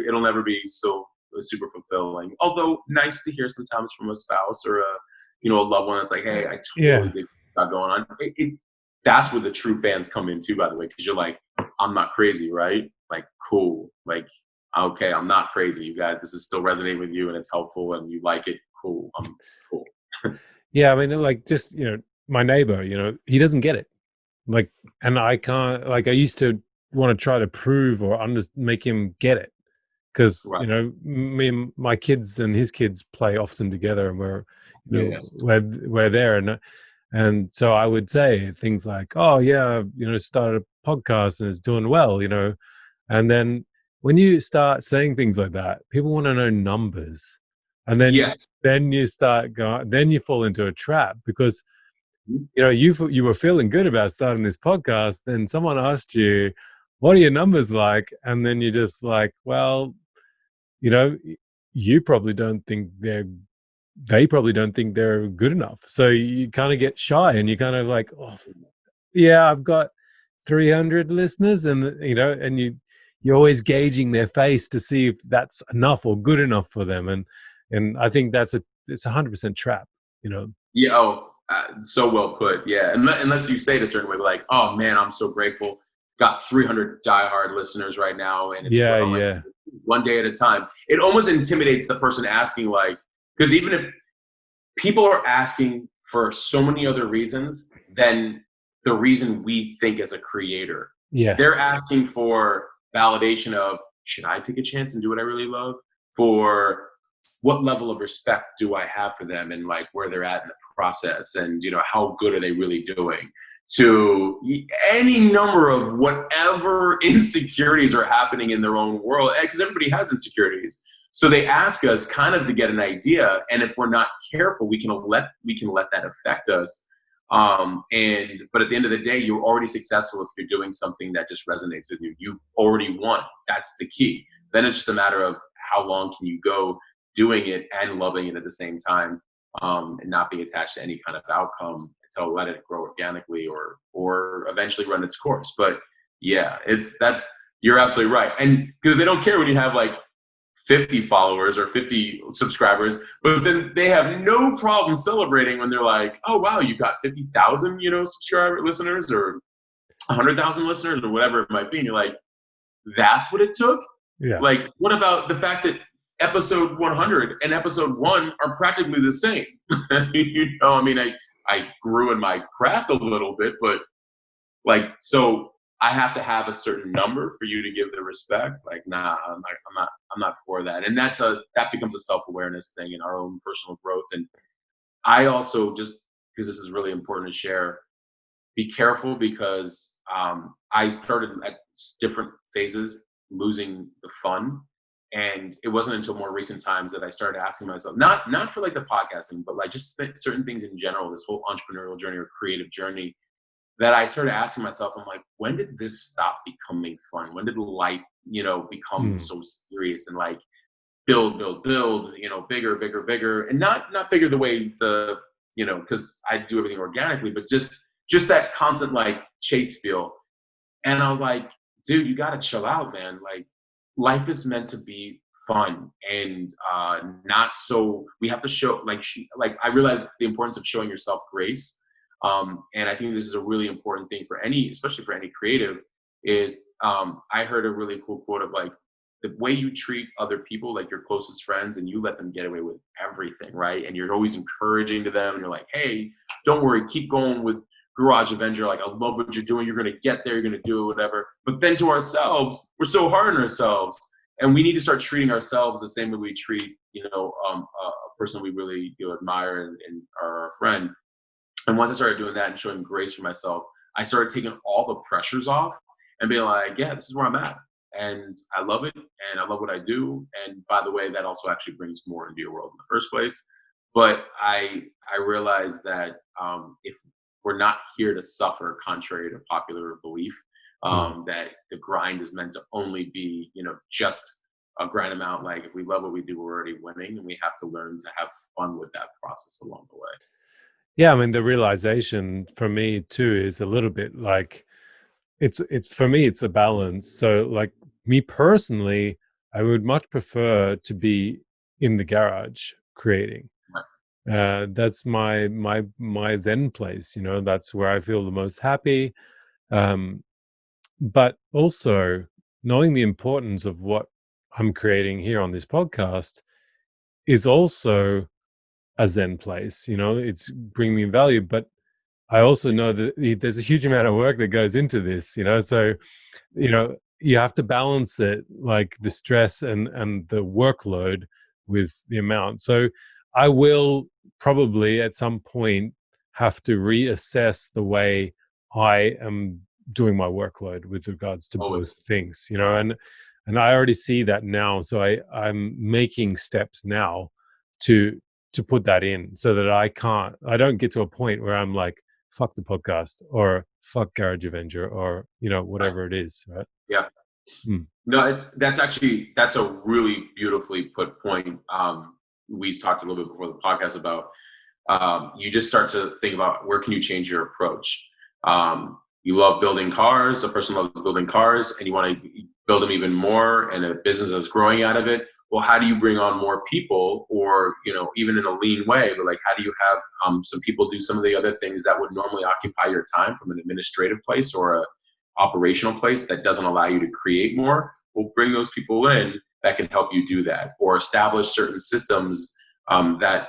It'll never be so super fulfilling. Although nice to hear sometimes from a spouse or a loved one that's like, hey, I totally get got going on. That's where the true fans come in too, by the way, because you're like, I'm not crazy, right? Like, cool. Like, okay, I'm not crazy. You guys, this is still resonating with you and it's helpful and you like it. Cool. I'm cool. Yeah, I mean, like, just my neighbor, he doesn't get it. Like, and I can't. Like, I used to want to try to prove or make him get it, because me and my kids and his kids play often together, and we're there, and so I would say things like, oh yeah, started a podcast and it's doing well, and then when you start saying things like that, people want to know numbers, and then you start going, then you fall into a trap because you were feeling good about starting this podcast, then someone asked you, what are your numbers like? And then you're just like, well, you probably don't think they probably don't think they're good enough. So you kind of get shy and you kind of like, oh, yeah, I've got 300 listeners, and and you're always gauging their face to see if that's enough or good enough for them. And I think it's 100% trap, Yeah. Oh, so well put. Yeah. Unless you say it a certain way, like, oh man, I'm so grateful. Got 300 diehard listeners right now. And it's like, one day at a time. It almost intimidates the person asking, like, because even if people are asking for so many other reasons than the reason we think as a creator. They're asking for validation of, should I take a chance and do what I really love? For what level of respect do I have for them and like where they're at in the process, and how good are they really doing? To any number of whatever insecurities are happening in their own world, because everybody has insecurities. So they ask us kind of to get an idea, and if we're not careful, we can let that affect us. But at the end of the day, you're already successful if you're doing something that just resonates with you. You've already won. That's the key. Then it's just a matter of how long can you go doing it and loving it at the same time, and not be attached to any kind of outcome until let it grow organically or eventually run its course. But yeah, that's You're absolutely right. And because they don't care when you have like 50 followers or 50 subscribers, but then they have no problem celebrating when they're like, oh, wow, you got 50,000, subscriber listeners or 100,000 listeners or whatever it might be. And you're like, that's what it took? Yeah. Like, what about the fact that episode 100 and episode 1 are practically the same? I mean, I grew in my craft a little bit, but like, so I have to have a certain number for you to give the respect. Like, nah, I'm not for that. And that becomes a self-awareness thing in our own personal growth. And I also, just because this is really important to share, be careful, because I started at different phases losing the fun. And it wasn't until more recent times that I started asking myself, not for like the podcasting, but like just certain things in general, this whole entrepreneurial journey or creative journey, that I started asking myself, I'm like, when did this stop becoming fun? When did life, become so serious and like build, bigger, bigger, bigger, and not bigger the way because I do everything organically, but just that constant like chase feel. And I was like, dude, you gotta chill out, man. Like, life is meant to be fun, and not so. We have to show like I realize the importance of showing yourself grace. And I think this is a really important thing for especially for any creative. Is I heard a really cool quote of like, the way you treat other people, like your closest friends, and you let them get away with everything, right? And you're always encouraging to them, and you're like, hey, don't worry, keep going with Garage Avenger. Like, I love what you're doing. You're going to get there. You're going to do it, whatever. But then to ourselves, we're so hard on ourselves. And we need to start treating ourselves the same way we treat, a person we really admire and are our friend. And once I started doing that and showing grace for myself, I started taking all the pressures off and being like, yeah, this is where I'm at. And I love it. And I love what I do. And by the way, that also actually brings more into your world in the first place. But I realized that if we're not here to suffer, contrary to popular belief, that the grind is meant to only be, just a grind amount. Like, if we love what we do, we're already winning, and we have to learn to have fun with that process along the way. Yeah, I mean, the realization for me too is a little bit like it's for me, it's a balance. So like me personally, I would much prefer to be in the garage creating. That's my zen place, that's where I feel the most happy. But also knowing the importance of what I'm creating here on this podcast is also a zen place. It's bringing me value, but I also know that there's a huge amount of work that goes into this, so you have to balance it, like the stress and the workload with the amount. So I will probably at some point have to reassess the way I am doing my workload with regards to both things, and I already see that now. So I'm making steps now to put that in, so that I don't get to a point where I'm like, fuck the podcast or fuck Garage Avenger or whatever it is, right? Yeah. No, that's a really beautifully put point. We talked a little bit before the podcast about you just start to think about where can you change your approach. You love building cars. A person loves building cars, and you want to build them even more, and a business is growing out of it. Well, how do you bring on more people, or even in a lean way, but like, how do you have some people do some of the other things that would normally occupy your time from an administrative place or a operational place that doesn't allow you to create more? We'll bring those people in that can help you do that, or establish certain systems that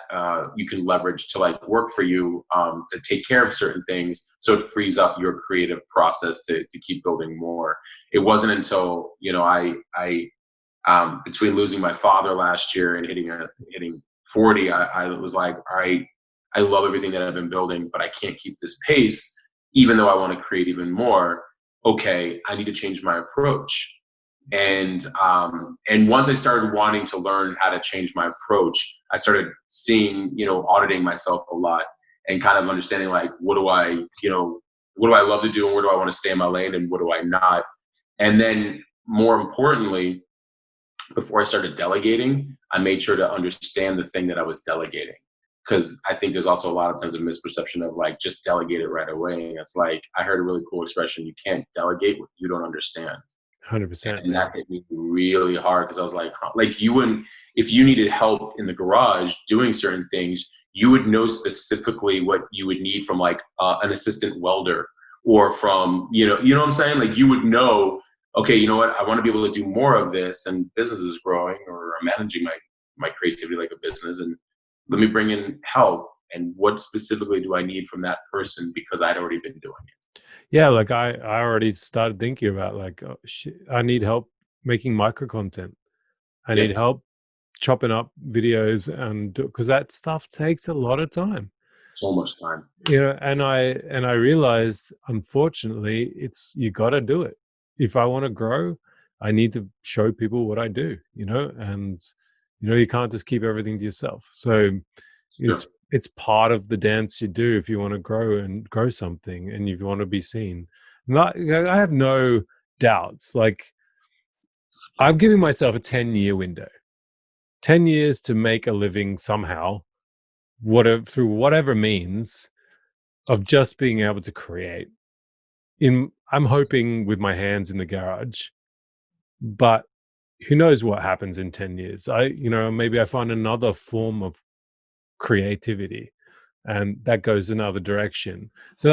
you can leverage to like work for you, to take care of certain things, so it frees up your creative process to keep building more. It wasn't until I between losing my father last year and hitting 40, I was like, all right, I love everything that I've been building, but I can't keep this pace, even though I want to create even more. Okay, I need to change my approach. And once I started wanting to learn how to change my approach, I started seeing, auditing myself a lot and kind of understanding like, what do I love to do, and where do I want to stay in my lane, and what do I not? And then more importantly, before I started delegating, I made sure to understand the thing that I was delegating. Because I think there's also a lot of times a misperception of like, just delegate it right away. And it's like, I heard a really cool expression: you can't delegate what you don't understand. 100%, And man. that hit me really hard because I was like you wouldn't, if you needed help in the garage doing certain things, you would know specifically what you would need from like an assistant welder or from, you know what I'm saying? Like you would know, okay, you know what? I want to be able to do more of this, and business is growing, or I'm managing my creativity like a business, and let me bring in help. And what specifically do I need from that person because I'd already been doing it? Yeah, like I already started thinking about like, oh, shit, I need help making micro content. I Yeah, need help chopping up videos, and because that stuff takes a lot of time. so much time. And I realized, unfortunately, it's you got to do it. If I want to grow, I need to show people what I do, and you can't just keep everything to yourself. So it's Sure. it's part of the dance you do if you want to grow and grow something, and if you want to be seen. Not, I have no doubts. Like, I'm giving myself a 10-year window, 10 years to make a living somehow, whatever, through whatever means, of just being able to create. I'm hoping with my hands in the garage, but who knows what happens in 10 years. Maybe I find another form of creativity, and that goes another direction. So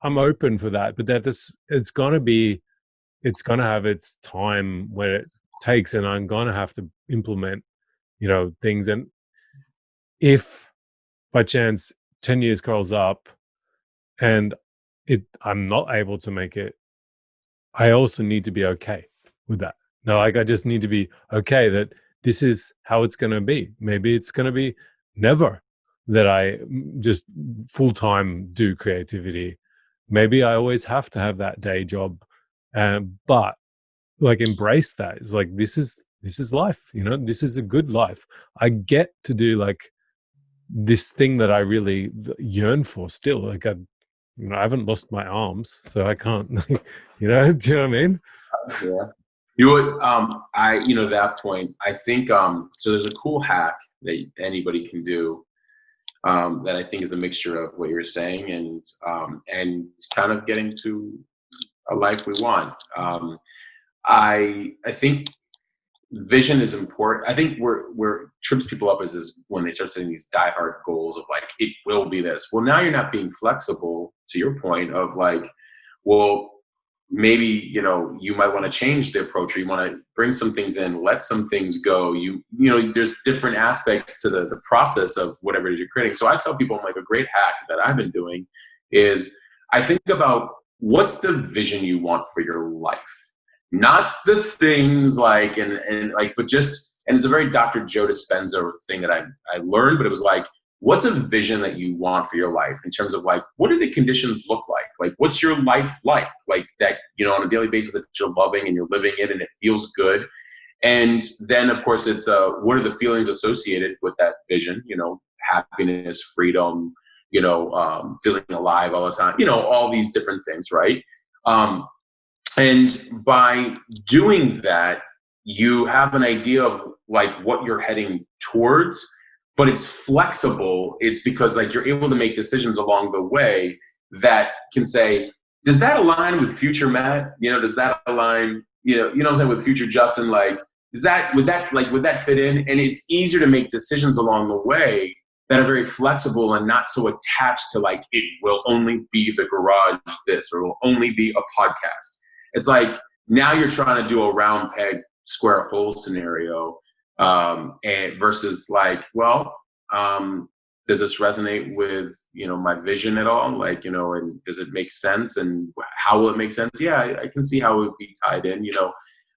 I'm open for that, but it's gonna have its time where it takes, and I'm gonna have to implement, things. And if by chance 10 years curls up and I'm not able to make it, I also need to be okay with that. No, like I just need to be okay that this is how it's going to be. Maybe it's going to be never that I just full time do creativity. Maybe I always have to have that day job, but like embrace that. It's like this is life. This is a good life. I get to do like this thing that I really yearn for still. Like I haven't lost my arms, so I can't. Do you know what I mean? Yeah. You would, that point, I think, so there's a cool hack that anybody can do, that I think is a mixture of what you're saying and kind of getting to a life we want. I think vision is important. I think where trips people up is when they start setting these diehard goals of like, it will be this. Well, now you're not being flexible, to your point of like, well, maybe, you might want to change the approach, or you want to bring some things in, let some things go. There's different aspects to the process of whatever it is you're creating. So I tell people, like, a great hack that I've been doing is I think about what's the vision you want for your life, not the things like, and like, but just, and it's a very Dr. Joe Dispenza thing that I learned, but it was like, what's a vision that you want for your life in terms of like, what do the conditions look like? Like, what's your life like that, on a daily basis that you're loving and you're living it and it feels good. And then of course it's, what are the feelings associated with that vision? Happiness, freedom, feeling alive all the time, all these different things. Right. And by doing that, you have an idea of like what you're heading towards, but it's flexible. It's because like you're able to make decisions along the way that can say, does that align with future Matt? Does that align, what I'm saying, with future Justin? Like, would that fit in? And it's easier to make decisions along the way that are very flexible and not so attached to like, it will only be the garage this, or it will only be a podcast. It's like now you're trying to do a round peg, square hole scenario, and versus like, well, does this resonate with my vision at all? Like, and does it make sense? And how will it make sense? Yeah, I can see how it would be tied in.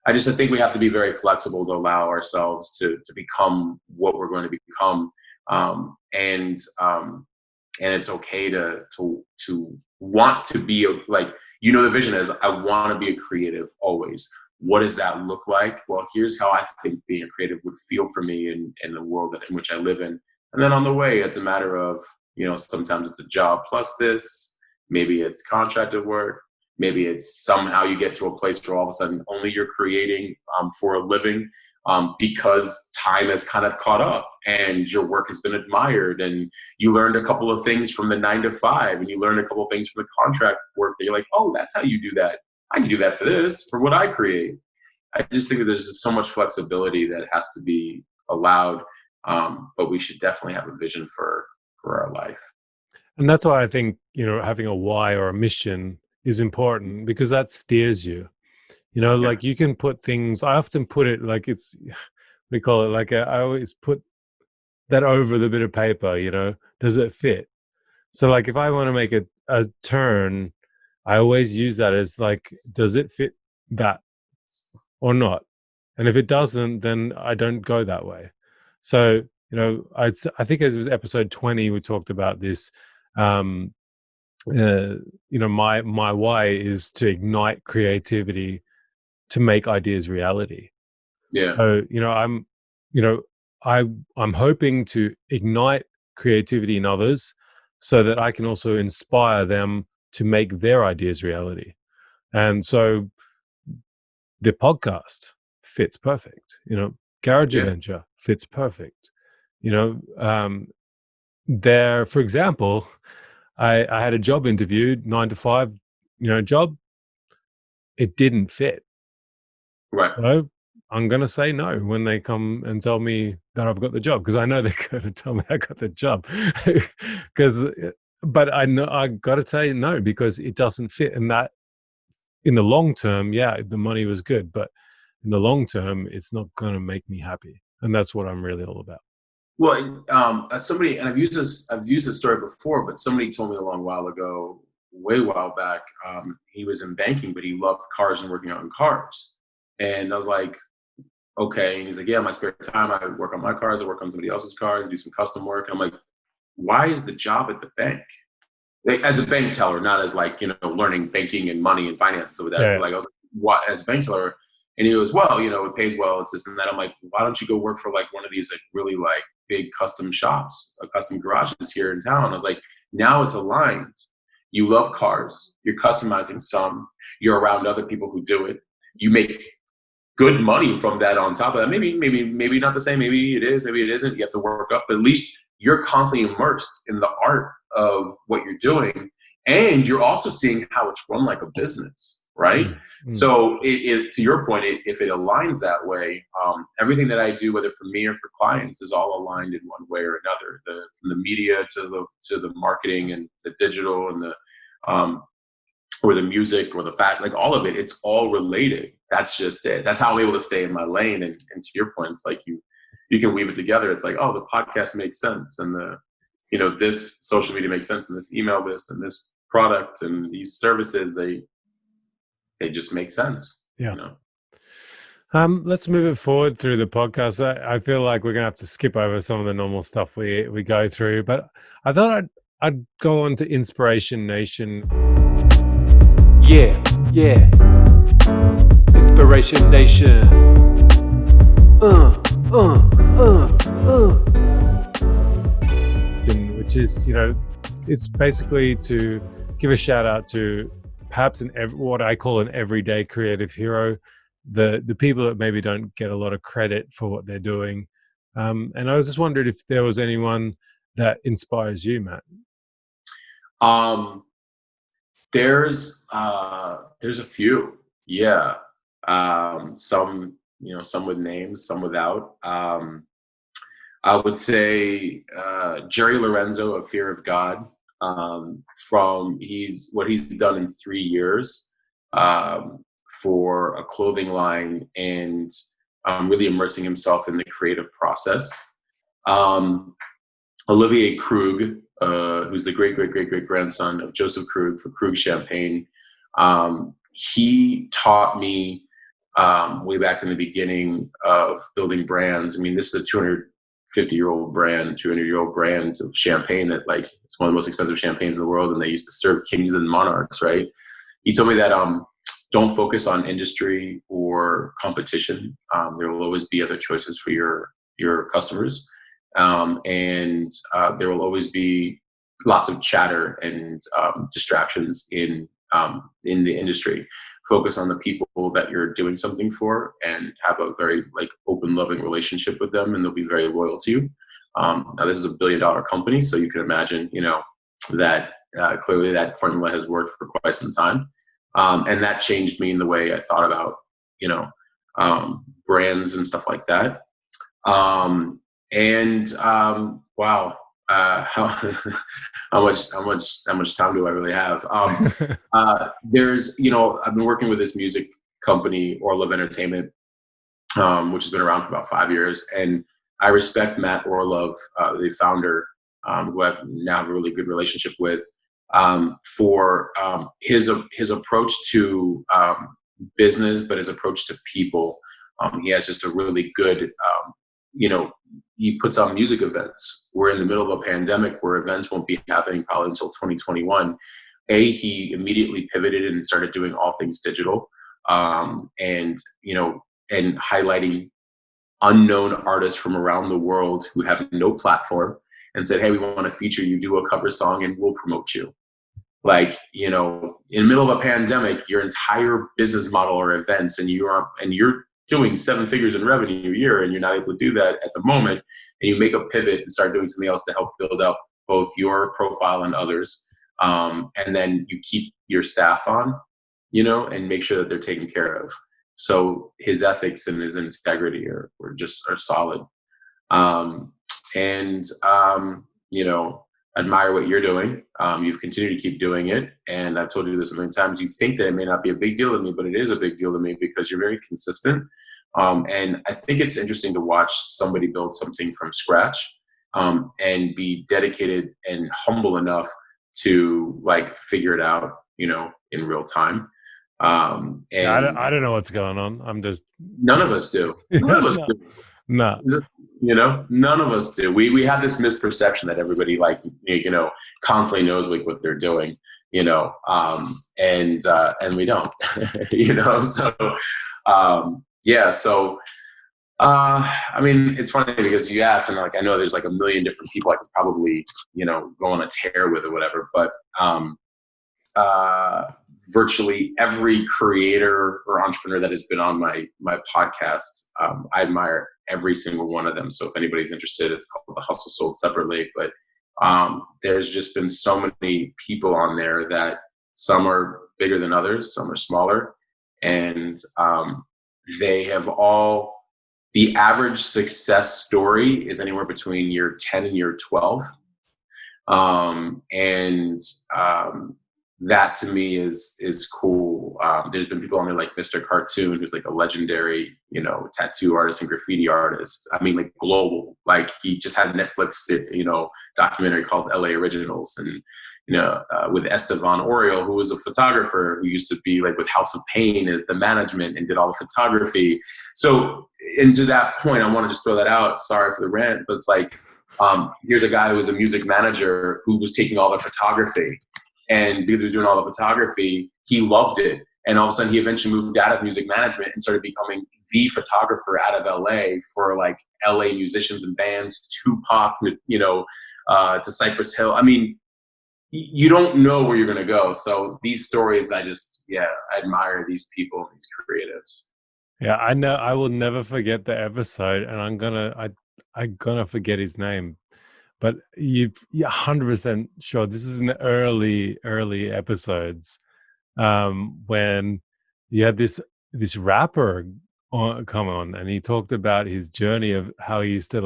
I think we have to be very flexible to allow ourselves to become what we're going to become, and it's okay to want to be like. The vision is, I want to be a creative always. What does that look like? Well, here's how I think being a creative would feel for me in the world in which I live in. And then on the way, it's a matter of, sometimes it's a job plus this, maybe it's contracted work, maybe it's somehow you get to a place where all of a sudden only you're creating for a living, because time has kind of caught up and your work has been admired, and you learned a couple of things from the 9 to 5, and you learned a couple of things from the contract work that you're like, oh, that's how you do that. I can do that for this, for what I create. I just think that there's just so much flexibility that has to be allowed. But we should definitely have a vision for our life. And that's why I think, having a why or a mission is important, because that steers you. Yeah. Like you can put things, I often put it like we call it like I always put that over the bit of paper, does it fit? So like if I want to make a turn, I always use that as like, does it fit that or not? And if it doesn't, then I don't go that way. So, I think as it was episode 20, we talked about this. Um, my why is to ignite creativity to make ideas reality. Yeah. So, you know, I'm hoping to ignite creativity in others so that I can also inspire them to make their ideas reality. And so the podcast fits perfect, Garage Yeah. Avenger fits perfect. There, for example, I had a job interview, 9 to 5, job. It didn't fit. Right. So I'm going to say no when they come and tell me that I've got the job, because I know they're going to tell me I got the job. But I know I got to say no because it doesn't fit. And that in the long term, yeah, the money was good, but in the long term, it's not going to make me happy. And that's what I'm really all about. Well, as somebody, and I've used this story before, but somebody told me a long while ago, way while back, he was in banking, but he loved cars and working out in cars. And I was like, okay. And he's like, yeah, my spare time, I work on my cars, I work on somebody else's cars, do some custom work. And I'm like, why is the job at the bank? Like, as a bank teller, not as like, learning banking and money and finance and stuff like that. Yeah. Like I was like, what, as a bank teller? And he goes, well, it pays well, it's this and that. I'm like, why don't you go work for like one of these like really like big custom shops, custom garages here in town? I was like, now it's aligned. You love cars, you're customizing some, you're around other people who do it. You make good money from that on top of that. Maybe not the same. Maybe it is, maybe it isn't. You have to work up, but at least you're constantly immersed in the art of what you're doing. And you're also seeing how it's run like a business, right? Mm-hmm. So to your point, if it aligns that way, everything that I do, whether for me or for clients, is all aligned in one way or another. From the media to the marketing and the digital and the or the music or the fact, like all of it, it's all related. That's just it. That's how I'm able to stay in my lane. And to your point, it's like you can weave it together. It's like, oh, the podcast makes sense, and this social media makes sense, and this email list and this product and these services, they just make sense. Yeah. Let's move it forward through the podcast. I feel like we're gonna have to skip over some of the normal stuff we go through, but I thought I'd go on to Inspiration Nation. Yeah. Inspiration Nation. Which is, it's basically to give a shout out to perhaps what I call an everyday creative hero, the people that maybe don't get a lot of credit for what they're doing. And I was just wondering if there was anyone that inspires you, Matt. There's a few. Yeah. Some with names, some without. I would say Jerry Lorenzo of Fear of God. What he's done in 3 years for a clothing line, and really immersing himself in the creative process. Olivier Krug, who's the great grandson of Joseph Krug for Krug Champagne. He taught me way back in the beginning of building brands. I mean, this is a 250-year-old brand, 200-year-old brand of champagne that it's one of the most expensive champagnes in the world, and they used to serve kings and monarchs, right? He told me that don't focus on industry or competition. There will always be other choices for your customers. And there will always be lots of chatter and distractions in the industry. Focus on the people that you're doing something for, and have a very open, loving relationship with them, and they'll be very loyal to you. Now, this is a $1 billion company, so you can imagine, that clearly that formula has worked for quite some time, and that changed me in the way I thought about, brands and stuff like that. Wow, how how much time do I really have? There's, I've been working with this music company, Orlov Entertainment, which has been around for about 5 years, and I respect Matt Orlov, the founder, who I've now have a really good relationship with, for his approach to business, but his approach to people. He has just a really good, he puts on music events. We're in the middle of a pandemic where events won't be happening probably until 2021. He immediately pivoted and started doing all things digital, and highlighting unknown artists from around the world who have no platform, and said, "Hey, we want to feature you, do a cover song, and we'll promote you." Like, in the middle of a pandemic, your entire business model are events, and you're doing 7 figures in revenue a year, and you're not able to do that at the moment, and you make a pivot and start doing something else to help build up both your profile and others, and then you keep your staff on, and make sure that they're taken care of. So his ethics and his integrity are solid. And admire what you're doing. You've continued to keep doing it. And I've told you this a million times. You think that it may not be a big deal to me, but it is a big deal to me because you're very consistent. And I think it's interesting to watch somebody build something from scratch, and be dedicated and humble enough to figure it out, in real time. And I don't know what's going on. I'm just none of us do. None of us do. Nuts. None of us do. We have this misperception that everybody constantly knows what they're doing, and we don't, So, So, I mean, it's funny because you asked, and I know there's a million different people I could probably, go on a tear with or whatever, but virtually every creator or entrepreneur that has been on my podcast, I admire every single one of them. So if anybody's interested, it's called The Hustle Sold Separately. But there's just been so many people on there that some are bigger than others, some are smaller, and they have all, the average success story is anywhere between year 10 and year 12. That to me is cool. There's been people on there like Mr. Cartoon, who's a legendary, tattoo artist and graffiti artist. I mean, global. He just had a Netflix, documentary called LA Originals, and with Estevan Oriol, who was a photographer who used to be with House of Pain as the management and did all the photography. So, and to that point, I want to just throw that out. Sorry for the rant, but it's here's a guy who was a music manager who was taking all the photography. And because he was doing all the photography, he loved it. And all of a sudden, he eventually moved out of music management and started becoming the photographer out of LA for LA musicians and bands, Tupac, to Cypress Hill. I mean, you don't know where you're going to go. So these stories, I admire these people, these creatives. Yeah, I know. I will never forget the episode, and I'm gonna forget his name. But you're 100% sure this is in the early episodes, when you had this rapper come on, and he talked about his journey of how he used to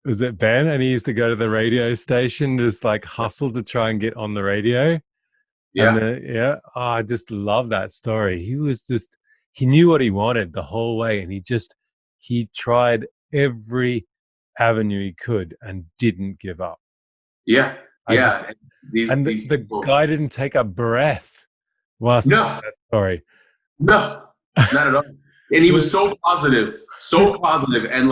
was it Ben? And he used to go to the radio station, just hustle to try and get on the radio. Yeah. And I just love that story. He knew what he wanted the whole way, and he tried every avenue he could and didn't give up. Yeah. The guy didn't take a breath whilst that story. No, not at all. And he was so positive, and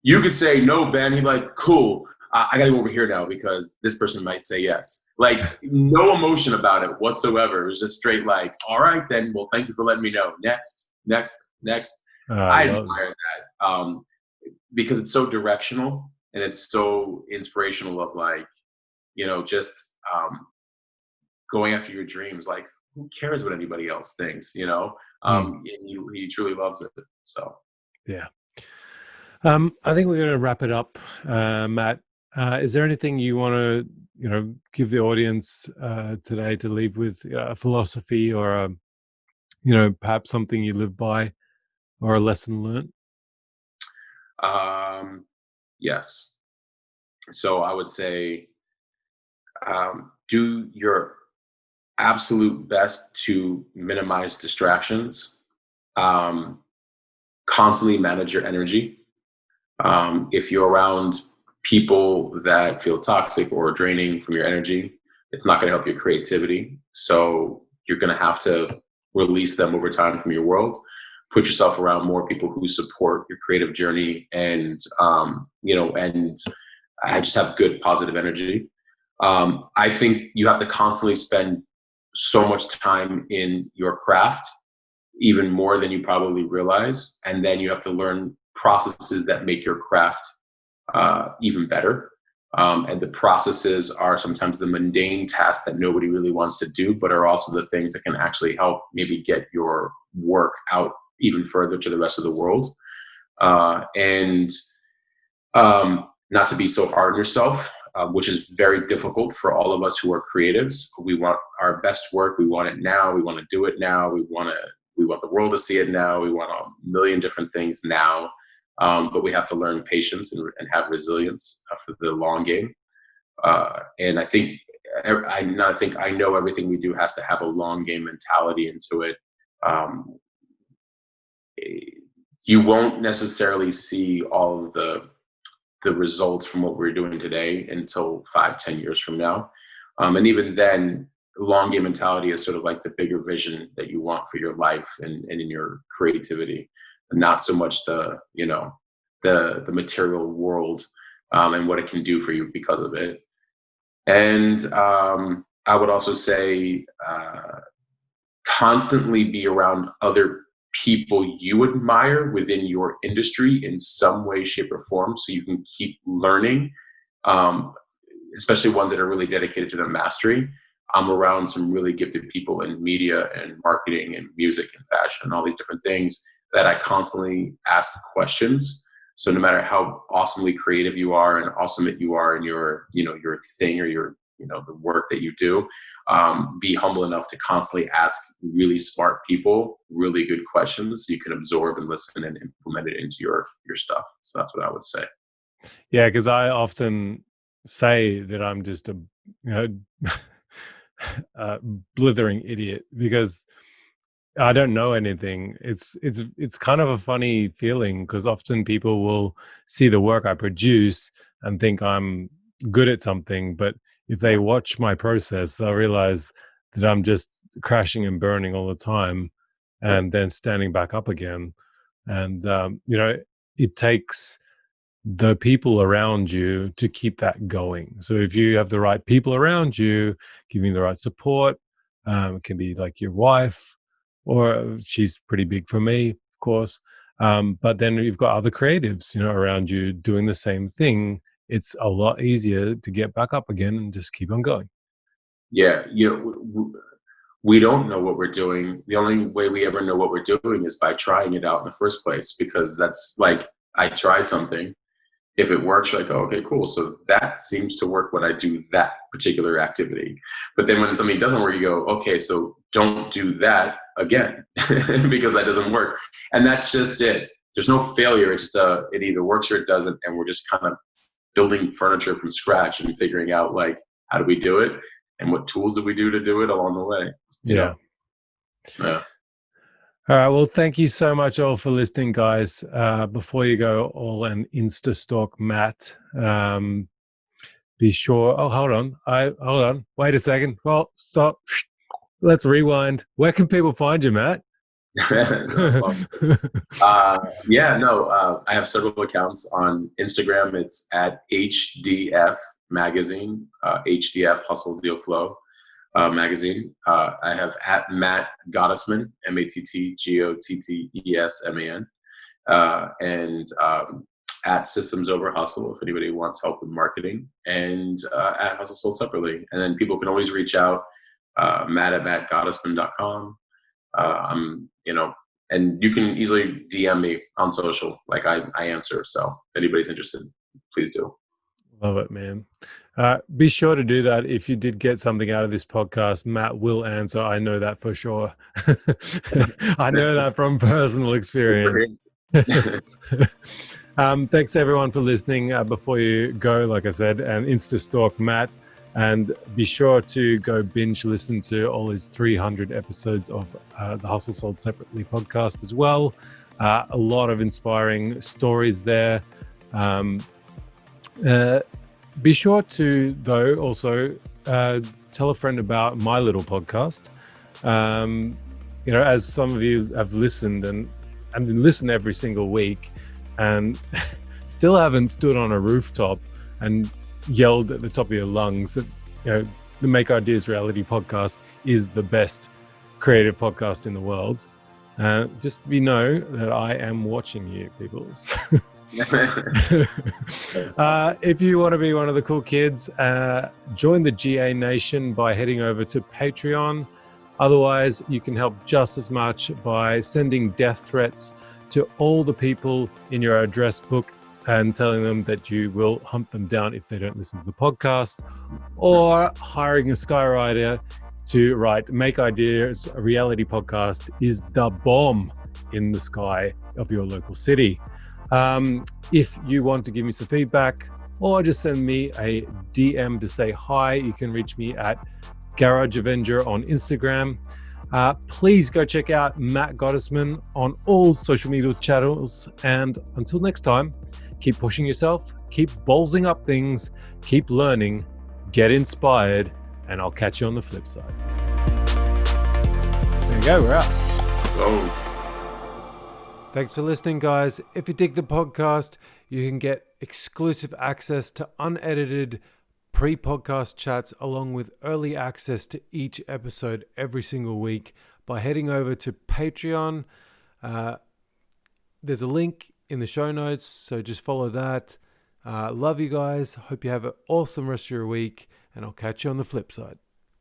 you could say no, Ben. He'd be cool. I gotta go over here now because this person might say yes. No emotion about it whatsoever. It was just straight all right then. Well, thank you for letting me know. Next. I admire that. Because it's so directional and it's so inspirational of just going after your dreams. Who cares what anybody else thinks, and he truly loves it. So, yeah. I think we're going to wrap it up, Matt. Is there anything you want to, give the audience today to leave with, a philosophy or perhaps something you live by or a lesson learned? Yes. So I would say, do your absolute best to minimize distractions. Um, Constantly manage your energy. If you're around people that feel toxic or draining from your energy, it's not going to help your creativity. So you're going to have to release them over time from your world. Put yourself around more people who support your creative journey, and and I just have good positive energy. I think you have to constantly spend so much time in your craft, even more than you probably realize. And then you have to learn processes that make your craft even better. And the processes are sometimes the mundane tasks that nobody really wants to do, but are also the things that can actually help maybe get your work out even further to the rest of the world. And Not to be so hard on yourself, which is very difficult for all of us who are creatives. We want our best work. We want it now. We want to do it now. We want the world to see it now. We want a million different things now. But we have to learn patience and have resilience for the long game. And I think I know everything we do has to have a long game mentality into it. Um, you won't necessarily see all of the results from what we're doing today until 5-10 years from now. And even then, long game mentality is sort of like the bigger vision that you want for your life and in your creativity, and not so much the material world, and what it can do for you because of it. And I would also say, constantly be around other people you admire within your industry in some way, shape, or form, so you can keep learning, um, especially ones that are really dedicated to their mastery. I'm around some really gifted people in media and marketing and music and fashion and all these different things that I constantly ask questions. So no matter how awesomely creative you are and awesome you are in your thing or the work that you do, be humble enough to constantly ask really smart people really good questions so you can absorb and listen and implement it into your stuff. So that's what I would say. Yeah, because I often say that I'm just a you know a blithering idiot because I don't know anything. It's kind of a funny feeling because often people will see the work I produce and think I'm good at something, but if they watch my process, they'll realize that I'm just crashing and burning all the time, and then standing back up again. And it takes the people around you to keep that going. So if you have the right people around you, giving the right support, it can be like your wife, or she's pretty big for me, of course. But then you've got other creatives, around you doing the same thing. It's a lot easier to get back up again and just keep on going. Yeah, we don't know what we're doing. The only way we ever know what we're doing is by trying it out in the first place, because that's like, I try something. If it works, you're like, oh, okay, cool. So that seems to work when I do that particular activity. But then when something doesn't work, you go, okay, so don't do that again because that doesn't work. And that's just it. There's no failure. It's just it either works or it doesn't. And we're just kind of building furniture from scratch and figuring out, like, how do we do it and what tools do we do to do it along the way. You Yeah. know? Yeah. All right. Well, thank you so much all for listening, guys. Before you go all and Insta stalk Matt, be sure. Oh, hold on. Hold on. Wait a second. Well, stop. Let's rewind. Where can people find you, Matt? That's awesome. I have several accounts on Instagram. It's at HDF Magazine, HDF Hustle Deal Flow Magazine. I have at Matt Gottesman, MattGottesman, and at Systems Over Hustle if anybody wants help with marketing, and at Hustle Sold Separately. And then people can always reach out, matt@mattgottesman.com. And you can easily DM me on social. Like I answer. So if anybody's interested, please do. Love it, man. Be sure to do that. If you did get something out of this podcast, Matt will answer. I know that for sure. I know that from personal experience. Thanks everyone for listening. Before you go, like I said, and Insta stalk Matt, and be sure to go binge listen to all his 300 episodes of the Hustle Sold Separately podcast as well. A lot of inspiring stories there. Be sure to, though, also tell a friend about my little podcast. As some of you have listened and listen every single week and still haven't stood on a rooftop and yelled at the top of your lungs that the Make Ideas Reality podcast is the best creative podcast in the world. Just know that I am watching you, peoples. If you want to be one of the cool kids, join the GA Nation by heading over to Patreon. Otherwise, you can help just as much by sending death threats to all the people in your address book and telling them that you will hunt them down if they don't listen to the podcast, or hiring a skywriter to write Make Ideas a Reality podcast is the bomb in the sky of your local city. If you want to give me some feedback or just send me a DM to say hi, you can reach me at Garage Avenger on Instagram. Please go check out Matt Gottesman on all social media channels. And until next time, keep pushing yourself, keep ballsing up things, keep learning, get inspired, and I'll catch you on the flip side. There you go, we're out. Oh. Thanks for listening, guys. If you dig the podcast, you can get exclusive access to unedited pre-podcast chats along with early access to each episode every single week by heading over to Patreon. There's a link in the show notes, so just follow that. Love you guys. Hope you have an awesome rest of your week, and I'll catch you on the flip side.